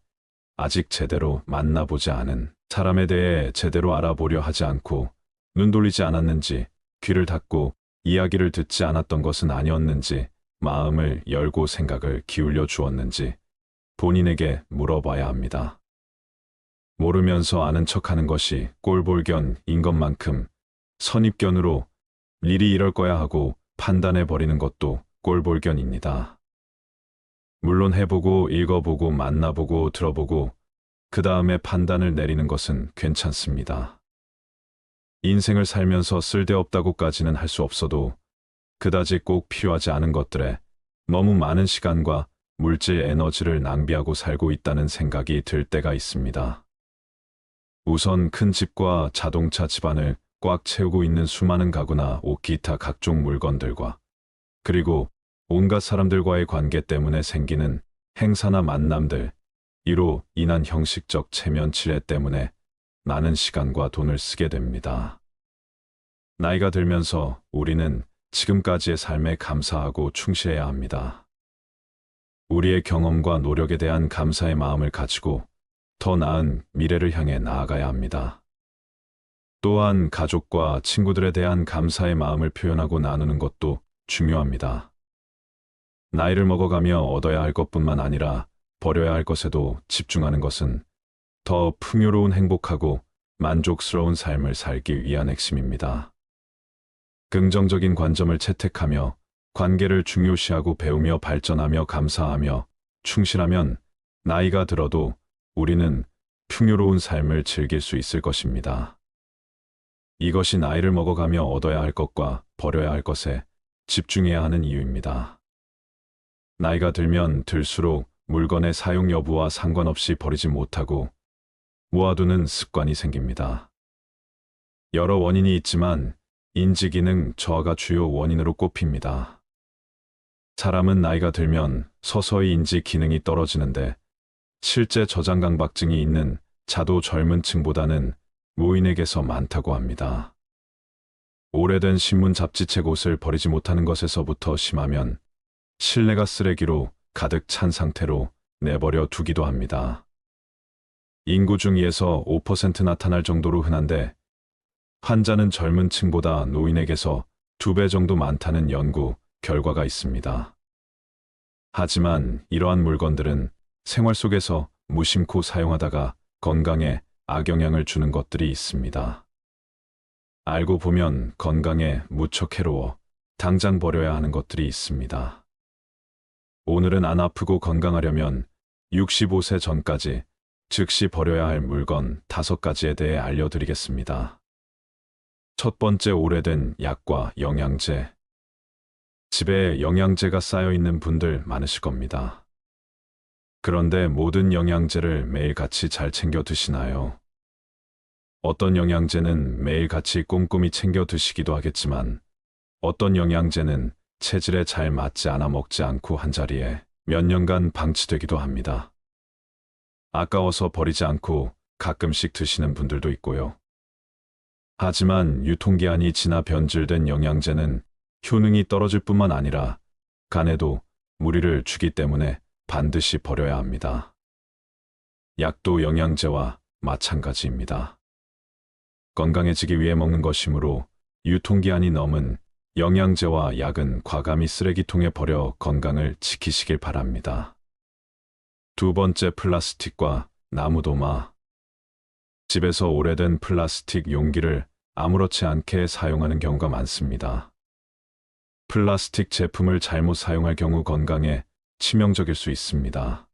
아직 제대로 만나보지 않은 사람에 대해 제대로 알아보려 하지 않고 눈 돌리지 않았는지, 귀를 닫고 이야기를 듣지 않았던 것은 아니었는지, 마음을 열고 생각을 기울여 주었는지 본인에게 물어봐야 합니다. 모르면서 아는 척하는 것이 꼴볼견인 것만큼 선입견으로 일이 이럴 거야 하고 판단해버리는 것도 꼴볼견입니다. 물론 해보고 읽어보고 만나보고 들어보고 그 다음에 판단을 내리는 것은 괜찮습니다. 인생을 살면서 쓸데없다고까지는 할 수 없어도 그다지 꼭 필요하지 않은 것들에 너무 많은 시간과 물질 에너지를 낭비하고 살고 있다는 생각이 들 때가 있습니다. 우선 큰 집과 자동차 집안을 꽉 채우고 있는 수많은 가구나 옷, 기타 각종 물건들과 그리고 온갖 사람들과의 관계 때문에 생기는 행사나 만남들, 이로 인한 형식적 체면 치레 때문에 많은 시간과 돈을 쓰게 됩니다. 나이가 들면서 우리는 지금까지의 삶에 감사하고 충실해야 합니다. 우리의 경험과 노력에 대한 감사의 마음을 가지고 더 나은 미래를 향해 나아가야 합니다. 또한 가족과 친구들에 대한 감사의 마음을 표현하고 나누는 것도 중요합니다. 나이를 먹어가며 얻어야 할 것뿐만 아니라 버려야 할 것에도 집중하는 것은 더 풍요로운 행복하고 만족스러운 삶을 살기 위한 핵심입니다. 긍정적인 관점을 채택하며 관계를 중요시하고 배우며 발전하며 감사하며 충실하면 나이가 들어도 우리는 풍요로운 삶을 즐길 수 있을 것입니다. 이것이 나이를 먹어가며 얻어야 할 것과 버려야 할 것에 집중해야 하는 이유입니다. 나이가 들면 들수록 물건의 사용 여부와 상관없이 버리지 못하고 모아두는 습관이 생깁니다. 여러 원인이 있지만 인지기능 저하가 주요 원인으로 꼽힙니다. 사람은 나이가 들면 서서히 인지 기능이 떨어지는데 실제 저장강박증이 있는 자도 젊은 층보다는 노인에게서 많다고 합니다. 오래된 신문 잡지책 옷을 버리지 못하는 것에서부터 심하면 실내가 쓰레기로 가득 찬 상태로 내버려 두기도 합니다. 인구 중 2에서 5% 나타날 정도로 흔한데 환자는 젊은 층보다 노인에게서 2배 정도 많다는 연구 결과가 있습니다. 하지만 이러한 물건들은 생활 속에서 무심코 사용하다가 건강에 악영향을 주는 것들이 있습니다. 알고 보면 건강에 무척 해로워 당장 버려야 하는 것들이 있습니다. 오늘은 안 아프고 건강하려면 65세 전까지 즉시 버려야 할 물건 5가지에 대해 알려드리겠습니다. 첫 번째, 오래된 약과 영양제. 집에 영양제가 쌓여있는 분들 많으실 겁니다. 그런데 모든 영양제를 매일같이 잘 챙겨 드시나요? 어떤 영양제는 매일같이 꼼꼼히 챙겨 드시기도 하겠지만 어떤 영양제는 체질에 잘 맞지 않아 먹지 않고 한자리에 몇 년간 방치되기도 합니다. 아까워서 버리지 않고 가끔씩 드시는 분들도 있고요. 하지만 유통기한이 지나 변질된 영양제는 효능이 떨어질 뿐만 아니라 간에도 무리를 주기 때문에 반드시 버려야 합니다. 약도 영양제와 마찬가지입니다. 건강해지기 위해 먹는 것이므로 유통기한이 넘은 영양제와 약은 과감히 쓰레기통에 버려 건강을 지키시길 바랍니다. 두 번째, 플라스틱과 나무도마. 집에서 오래된 플라스틱 용기를 아무렇지 않게 사용하는 경우가 많습니다. 플라스틱 제품을 잘못 사용할 경우 건강에 치명적일 수 있습니다.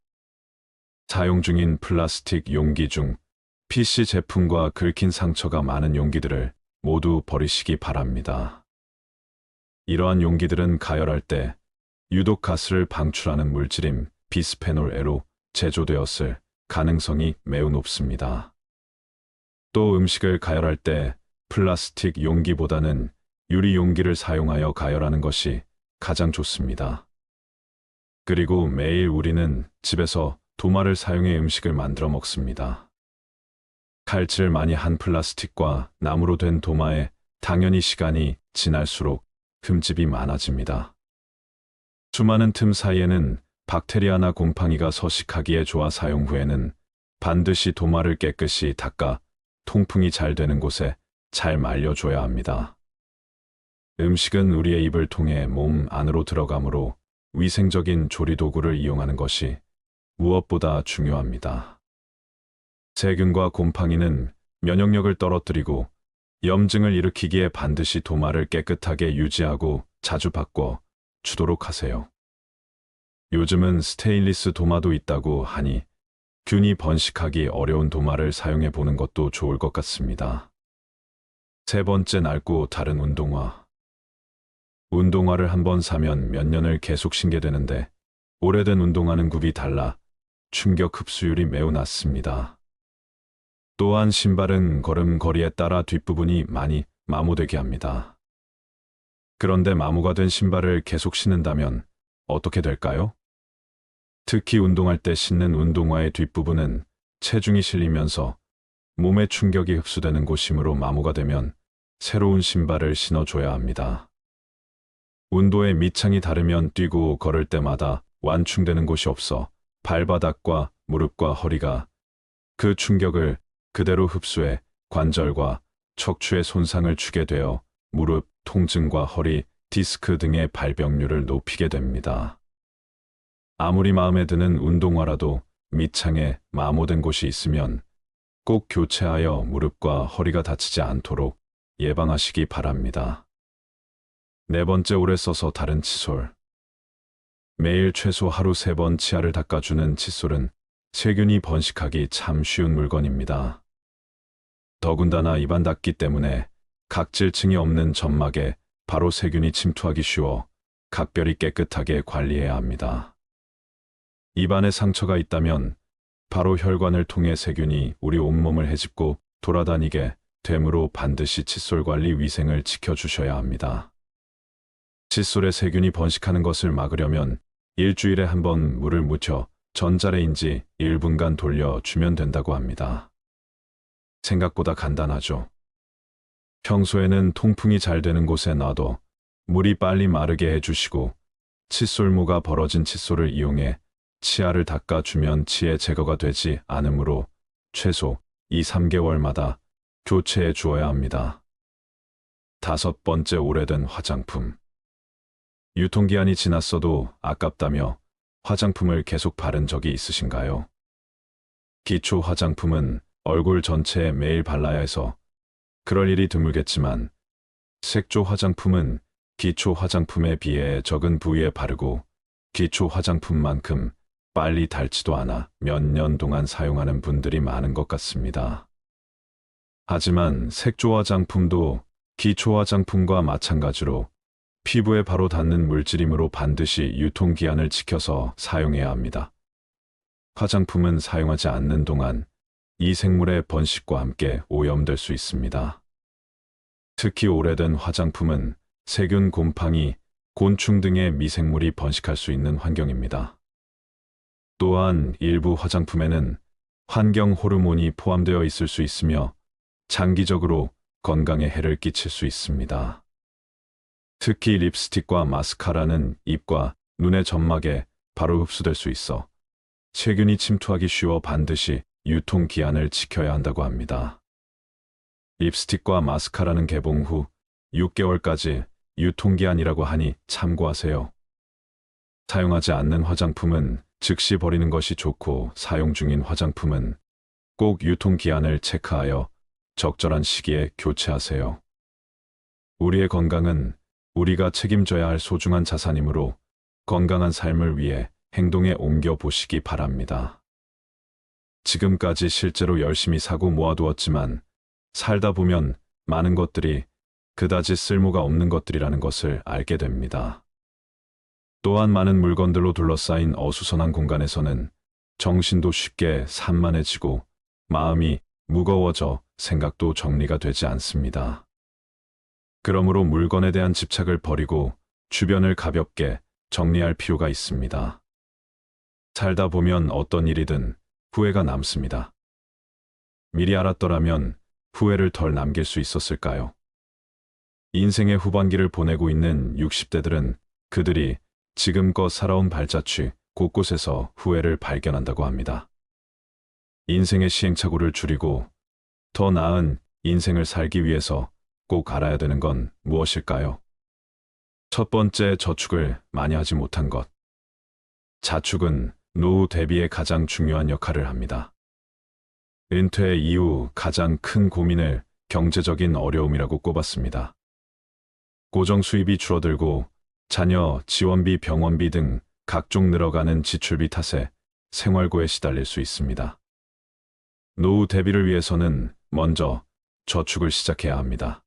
사용 중인 플라스틱 용기 중 PC 제품과 긁힌 상처가 많은 용기들을 모두 버리시기 바랍니다. 이러한 용기들은 가열할 때 유독 가스를 방출하는 물질인 비스페놀 A로 제조되었을 가능성이 매우 높습니다. 또 음식을 가열할 때 플라스틱 용기보다는 유리 용기를 사용하여 가열하는 것이 가장 좋습니다. 그리고 매일 우리는 집에서 도마를 사용해 음식을 만들어 먹습니다. 칼질 많이 한 플라스틱과 나무로 된 도마에 당연히 시간이 지날수록 흠집이 많아집니다. 수많은 틈 사이에는 박테리아나 곰팡이가 서식하기에 좋아 사용 후에는 반드시 도마를 깨끗이 닦아 통풍이 잘 되는 곳에 잘 말려줘야 합니다. 음식은 우리의 입을 통해 몸 안으로 들어가므로 위생적인 조리도구를 이용하는 것이 무엇보다 중요합니다. 세균과 곰팡이는 면역력을 떨어뜨리고 염증을 일으키기에 반드시 도마를 깨끗하게 유지하고 자주 바꿔 주도록 하세요. 요즘은 스테인리스 도마도 있다고 하니 균이 번식하기 어려운 도마를 사용해 보는 것도 좋을 것 같습니다. 세 번째, 낡고 다른 운동화. 운동화를 한번 사면 몇 년을 계속 신게 되는데 오래된 운동화는 굽이 달라 충격 흡수율이 매우 낮습니다. 또한 신발은 걸음걸이에 따라 뒷부분이 많이 마모되게 합니다. 그런데 마모가 된 신발을 계속 신는다면 어떻게 될까요? 특히 운동할 때 신는 운동화의 뒷부분은 체중이 실리면서 몸에 충격이 흡수되는 곳이므로 마모가 되면 새로운 신발을 신어줘야 합니다. 운도의 밑창이 다르면 뛰고 걸을 때마다 완충되는 곳이 없어 발바닥과 무릎과 허리가 그 충격을 그대로 흡수해 관절과 척추에 손상을 주게 되어 무릎 통증과 허리, 디스크 등의 발병률을 높이게 됩니다. 아무리 마음에 드는 운동화라도 밑창에 마모된 곳이 있으면 꼭 교체하여 무릎과 허리가 다치지 않도록 예방하시기 바랍니다. 네 번째, 오래 써서 다른 칫솔. 매일 최소 하루 3번 치아를 닦아주는 칫솔은 세균이 번식하기 참 쉬운 물건입니다. 더군다나 입안 닦기 때문에 각질층이 없는 점막에 바로 세균이 침투하기 쉬워 각별히 깨끗하게 관리해야 합니다. 입안에 상처가 있다면 바로 혈관을 통해 세균이 우리 온몸을 헤집고 돌아다니게 되므로 반드시 칫솔 관리 위생을 지켜주셔야 합니다. 칫솔에 세균이 번식하는 것을 막으려면 일주일에 한 번 물을 묻혀 전자레인지 1분간 돌려주면 된다고 합니다. 생각보다 간단하죠. 평소에는 통풍이 잘 되는 곳에 놔둬 물이 빨리 마르게 해주시고 칫솔모가 벌어진 칫솔을 이용해 치아를 닦아주면 치의 제거가 되지 않으므로 최소 2~3개월마다 교체해 주어야 합니다. 다섯 번째, 오래된 화장품. 유통기한이 지났어도 아깝다며 화장품을 계속 바른 적이 있으신가요? 기초 화장품은 얼굴 전체에 매일 발라야 해서 그럴 일이 드물겠지만 색조 화장품은 기초 화장품에 비해 적은 부위에 바르고 기초 화장품만큼 빨리 닳지도 않아 몇 년 동안 사용하는 분들이 많은 것 같습니다. 하지만 색조 화장품도 기초 화장품과 마찬가지로 피부에 바로 닿는 물질이므로 반드시 유통기한을 지켜서 사용해야 합니다. 화장품은 사용하지 않는 동안 이 생물의 번식과 함께 오염될 수 있습니다. 특히 오래된 화장품은 세균, 곰팡이, 곤충 등의 미생물이 번식할 수 있는 환경입니다. 또한 일부 화장품에는 환경 호르몬이 포함되어 있을 수 있으며 장기적으로 건강에 해를 끼칠 수 있습니다. 특히 립스틱과 마스카라는 입과 눈의 점막에 바로 흡수될 수 있어 세균이 침투하기 쉬워 반드시 유통기한을 지켜야 한다고 합니다. 립스틱과 마스카라는 개봉 후 6개월까지 유통기한이라고 하니 참고하세요. 사용하지 않는 화장품은 즉시 버리는 것이 좋고 사용 중인 화장품은 꼭 유통기한을 체크하여 적절한 시기에 교체하세요. 우리의 건강은 우리가 책임져야 할 소중한 자산이므로 건강한 삶을 위해 행동에 옮겨 보시기 바랍니다. 지금까지 실제로 열심히 사고 모아두었지만 살다 보면 많은 것들이 그다지 쓸모가 없는 것들이라는 것을 알게 됩니다. 또한 많은 물건들로 둘러싸인 어수선한 공간에서는 정신도 쉽게 산만해지고 마음이 무거워져 생각도 정리가 되지 않습니다. 그러므로 물건에 대한 집착을 버리고 주변을 가볍게 정리할 필요가 있습니다. 살다 보면 어떤 일이든 후회가 남습니다. 미리 알았더라면 후회를 덜 남길 수 있었을까요? 인생의 후반기를 보내고 있는 60대들은 그들이 지금껏 살아온 발자취 곳곳에서 후회를 발견한다고 합니다. 인생의 시행착오를 줄이고 더 나은 인생을 살기 위해서 꼭 알아야 되는 건 무엇일까요? 첫 번째, 저축을 많이 하지 못한 것. 자축은 노후 대비에 가장 중요한 역할을 합니다. 은퇴 이후 가장 큰 고민을 경제적인 어려움이라고 꼽았습니다. 고정 수입이 줄어들고 자녀 지원비, 병원비 등 각종 늘어가는 지출비 탓에 생활고에 시달릴 수 있습니다. 노후 대비를 위해서는 먼저 저축을 시작해야 합니다.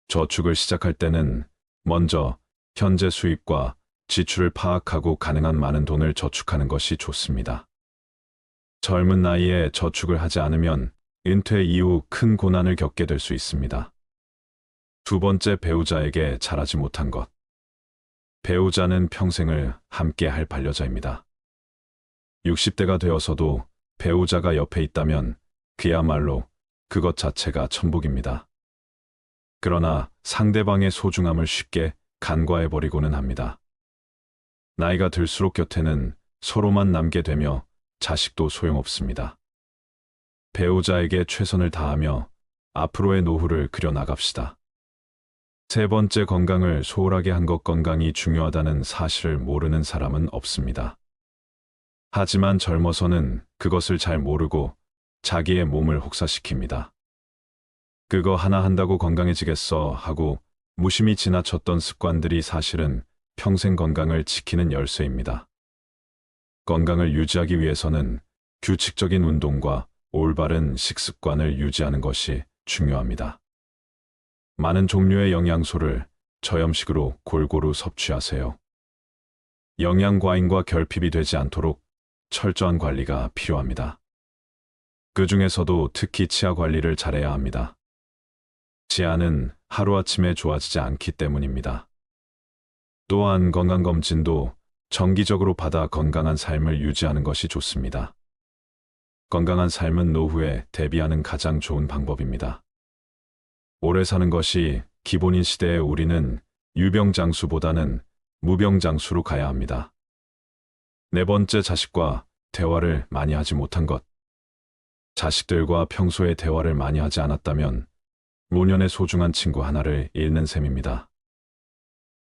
저축을 시작할 때는 먼저 현재 수입과 지출을 파악하고 가능한 많은 돈을 저축하는 것이 좋습니다. 젊은 나이에 저축을 하지 않으면 은퇴 이후 큰 고난을 겪게 될 수 있습니다. 두 번째, 배우자에게 잘하지 못한 것. 배우자는 평생을 함께 할 반려자입니다. 60대가 되어서도 배우자가 옆에 있다면 그야말로 그것 자체가 천복입니다. 그러나 상대방의 소중함을 쉽게 간과해버리고는 합니다. 나이가 들수록 곁에는 서로만 남게 되며 자식도 소용없습니다. 배우자에게 최선을 다하며 앞으로의 노후를 그려나갑시다. 세 번째, 건강을 소홀하게 한 것. 건강이 중요하다는 사실을 모르는 사람은 없습니다. 하지만 젊어서는 그것을 잘 모르고 자기의 몸을 혹사시킵니다. 그거 하나 한다고 건강해지겠어 하고 무심히 지나쳤던 습관들이 사실은 평생 건강을 지키는 열쇠입니다. 건강을 유지하기 위해서는 규칙적인 운동과 올바른 식습관을 유지하는 것이 중요합니다. 많은 종류의 영양소를 저염식으로 골고루 섭취하세요. 영양 과잉과 결핍이 되지 않도록 철저한 관리가 필요합니다. 그 중에서도 특히 치아 관리를 잘해야 합니다. 치아는 하루아침에 좋아지지 않기 때문입니다. 또한 건강검진도 정기적으로 받아 건강한 삶을 유지하는 것이 좋습니다. 건강한 삶은 노후에 대비하는 가장 좋은 방법입니다. 오래 사는 것이 기본인 시대에 우리는 유병장수보다는 무병장수로 가야 합니다. 네 번째, 자식과 대화를 많이 하지 못한 것. 자식들과 평소에 대화를 많이 하지 않았다면 노년의 소중한 친구 하나를 잃는 셈입니다.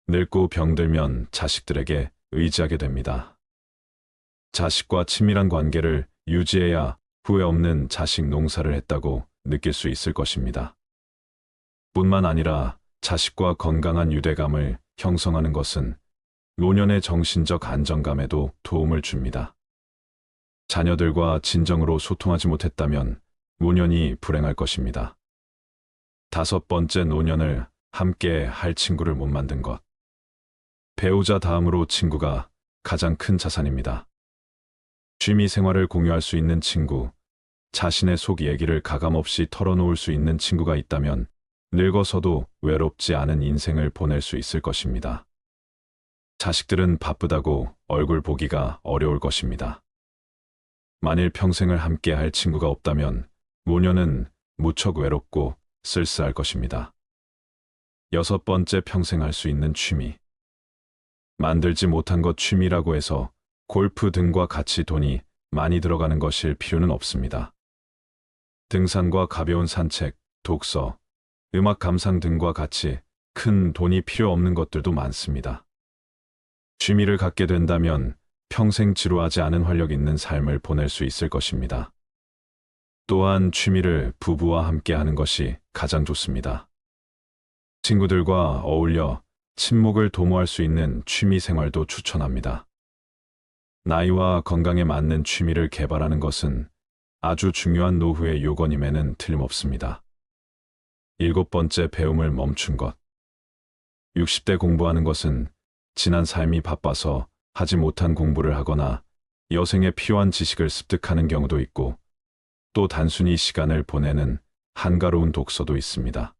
늙고 병들면 자식들에게 의지하게 됩니다. 자식과 친밀한 관계를 유지해야 후회 없는 자식 농사를 했다고 느낄 수 있을 것입니다. 뿐만 아니라 자식과 건강한 유대감을 형성하는 것은 노년의 정신적 안정감에도 도움을 줍니다. 자녀들과 진정으로 소통하지 못했다면 노년이 불행할 것입니다. 다섯 번째, 노년을 함께 할 친구를 못 만든 것. 배우자 다음으로 친구가 가장 큰 자산입니다. 취미 생활을 공유할 수 있는 친구, 자신의 속 얘기를 가감없이 털어놓을 수 있는 친구가 있다면 늙어서도 외롭지 않은 인생을 보낼 수 있을 것입니다. 자식들은 바쁘다고 얼굴 보기가 어려울 것입니다. 만일 평생을 함께 할 친구가 없다면 노년은 무척 외롭고 쓸쓸할 것입니다. 여섯 번째, 평생 할 수 있는 취미. 만들지 못한 것 취미라고 해서 골프 등과 같이 돈이 많이 들어가는 것일 필요는 없습니다. 등산과 가벼운 산책, 독서, 음악 감상 등과 같이 큰 돈이 필요 없는 것들도 많습니다. 취미를 갖게 된다면 평생 지루하지 않은 활력 있는 삶을 보낼 수 있을 것입니다. 또한 취미를 부부와 함께 하는 것이 가장 좋습니다. 친구들과 어울려 친목을 도모할 수 있는 취미 생활도 추천합니다. 나이와 건강에 맞는 취미를 개발하는 것은 아주 중요한 노후의 요건임에는 틀림없습니다. 일곱 번째, 배움을 멈춘 것. 60대 공부하는 것은 지난 삶이 바빠서 하지 못한 공부를 하거나 여생에 필요한 지식을 습득하는 경우도 있고 또 단순히 시간을 보내는 한가로운 독서도 있습니다.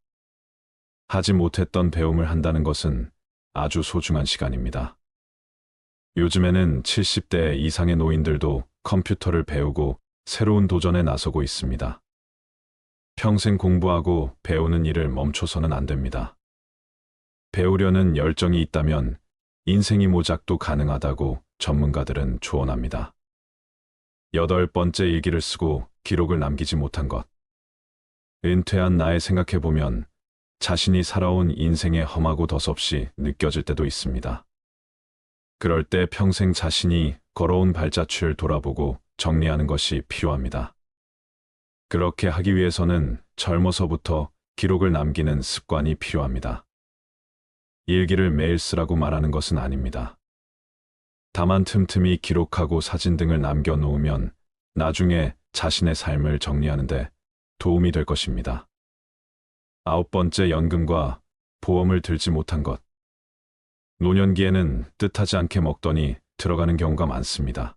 하지 못했던 배움을 한다는 것은 아주 소중한 시간입니다. 요즘에는 70대 이상의 노인들도 컴퓨터를 배우고 새로운 도전에 나서고 있습니다. 평생 공부하고 배우는 일을 멈춰서는 안 됩니다. 배우려는 열정이 있다면 인생이 모작도 가능하다고 전문가들은 조언합니다. 8번째 일기를 쓰고 기록을 남기지 못한 것. 은퇴한 나에 생각해보면 자신이 살아온 인생의 험하고 덧없이 느껴질 때도 있습니다. 그럴 때 평생 자신이 걸어온 발자취를 돌아보고 정리하는 것이 필요합니다. 그렇게 하기 위해서는 젊어서부터 기록을 남기는 습관이 필요합니다. 일기를 매일 쓰라고 말하는 것은 아닙니다. 다만 틈틈이 기록하고 사진 등을 남겨놓으면 나중에 자신의 삶을 정리하는데 도움이 될 것입니다. 9번째, 연금과 보험을 들지 못한 것. 노년기에는 뜻하지 않게 먹더니 들어가는 경우가 많습니다.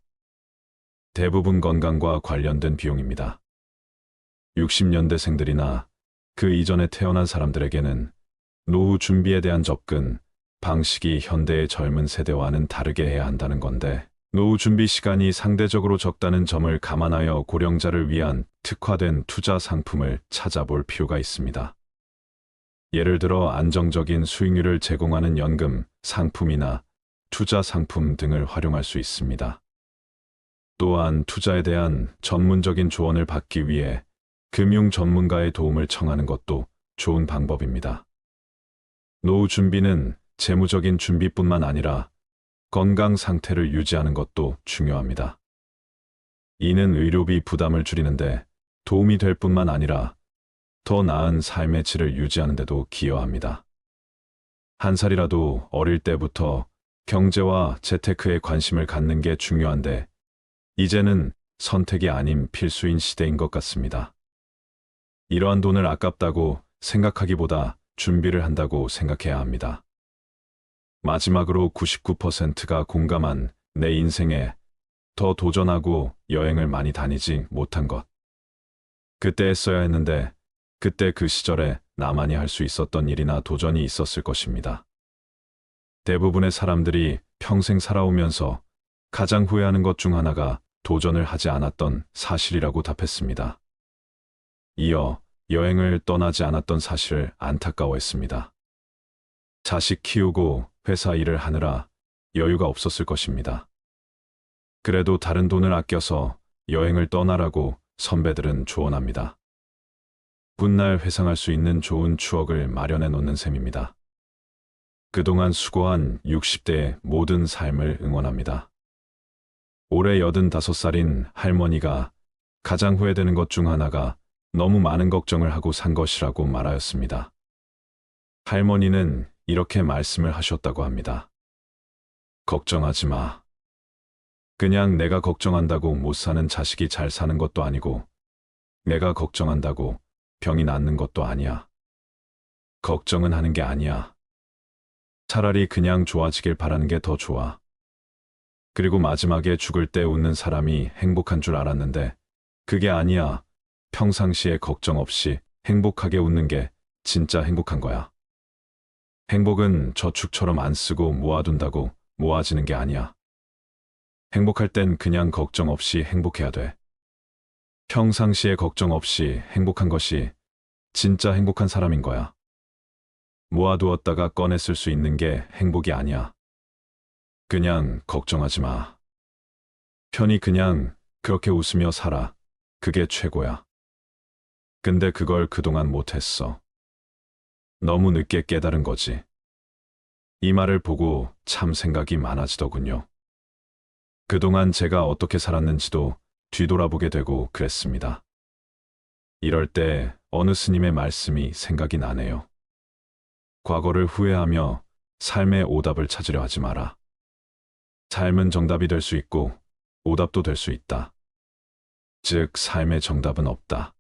대부분 건강과 관련된 비용입니다. 60년대생들이나 그 이전에 태어난 사람들에게는 노후 준비에 대한 접근, 방식이 현대의 젊은 세대와는 다르게 해야 한다는 건데, 노후 준비 시간이 상대적으로 적다는 점을 감안하여 고령자를 위한 특화된 투자 상품을 찾아볼 필요가 있습니다. 예를 들어 안정적인 수익률을 제공하는 연금, 상품이나 투자 상품 등을 활용할 수 있습니다. 또한 투자에 대한 전문적인 조언을 받기 위해 금융 전문가의 도움을 청하는 것도 좋은 방법입니다. 노후 준비는 재무적인 준비뿐만 아니라 건강 상태를 유지하는 것도 중요합니다. 이는 의료비 부담을 줄이는데 도움이 될 뿐만 아니라 더 나은 삶의 질을 유지하는 데도 기여합니다. 한 살이라도 어릴 때부터 경제와 재테크에 관심을 갖는 게 중요한데, 이제는 선택이 아닌 필수인 시대인 것 같습니다. 이러한 돈을 아깝다고 생각하기보다 준비를 한다고 생각해야 합니다. 마지막으로 99%가 공감한 내 인생에 더 도전하고 여행을 많이 다니지 못한 것. 그때 했어야 했는데, 그때 그 시절에 나만이 할 수 있었던 일이나 도전이 있었을 것입니다. 대부분의 사람들이 평생 살아오면서 가장 후회하는 것 중 하나가 도전을 하지 않았던 사실이라고 답했습니다. 이어 여행을 떠나지 않았던 사실을 안타까워했습니다. 자식 키우고 회사 일을 하느라 여유가 없었을 것입니다. 그래도 다른 돈을 아껴서 여행을 떠나라고 선배들은 조언합니다. 훗날 회상할 수 있는 좋은 추억을 마련해 놓는 셈입니다. 그동안 수고한 60대의 모든 삶을 응원합니다. 올해 85살인 할머니가 가장 후회되는 것 중 하나가 너무 많은 걱정을 하고 산 것이라고 말하였습니다. 할머니는 이렇게 말씀을 하셨다고 합니다. 걱정하지 마. 그냥 내가 걱정한다고 못 사는 자식이 잘 사는 것도 아니고, 내가 걱정한다고 병이 낫는 것도 아니야. 걱정은 하는 게 아니야. 차라리 그냥 좋아지길 바라는 게 더 좋아. 그리고 마지막에 죽을 때 웃는 사람이 행복한 줄 알았는데, 그게 아니야. 평상시에 걱정 없이 행복하게 웃는 게 진짜 행복한 거야. 행복은 저축처럼 안 쓰고 모아둔다고 모아지는 게 아니야. 행복할 땐 그냥 걱정 없이 행복해야 돼. 평상시에 걱정 없이 행복한 것이 진짜 행복한 사람인 거야. 모아두었다가 꺼내 쓸 수 있는 게 행복이 아니야. 그냥 걱정하지 마. 편히 그냥 그렇게 웃으며 살아. 그게 최고야. 근데 그걸 그동안 못했어. 너무 늦게 깨달은 거지. 이 말을 보고 참 생각이 많아지더군요. 그동안 제가 어떻게 살았는지도 뒤돌아보게 되고 그랬습니다. 이럴 때 어느 스님의 말씀이 생각이 나네요. 과거를 후회하며 삶의 오답을 찾으려 하지 마라. 삶은 정답이 될 수 있고 오답도 될 수 있다. 즉, 삶의 정답은 없다.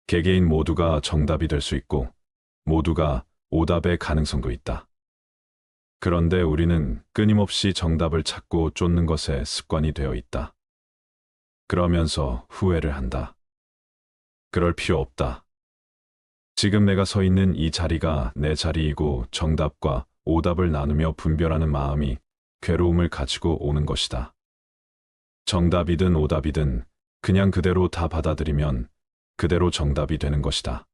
개개인 모두가 정답이 될 수 있고 모두가 오답의 가능성도 있다. 그런데 우리는 끊임없이 정답을 찾고 쫓는 것에 습관이 되어 있다. 그러면서 후회를 한다. 그럴 필요 없다. 지금 내가 서 있는 이 자리가 내 자리이고 정답과 오답을 나누며 분별하는 마음이 괴로움을 가지고 오는 것이다. 정답이든 오답이든 그냥 그대로 다 받아들이면 그대로 정답이 되는 것이다.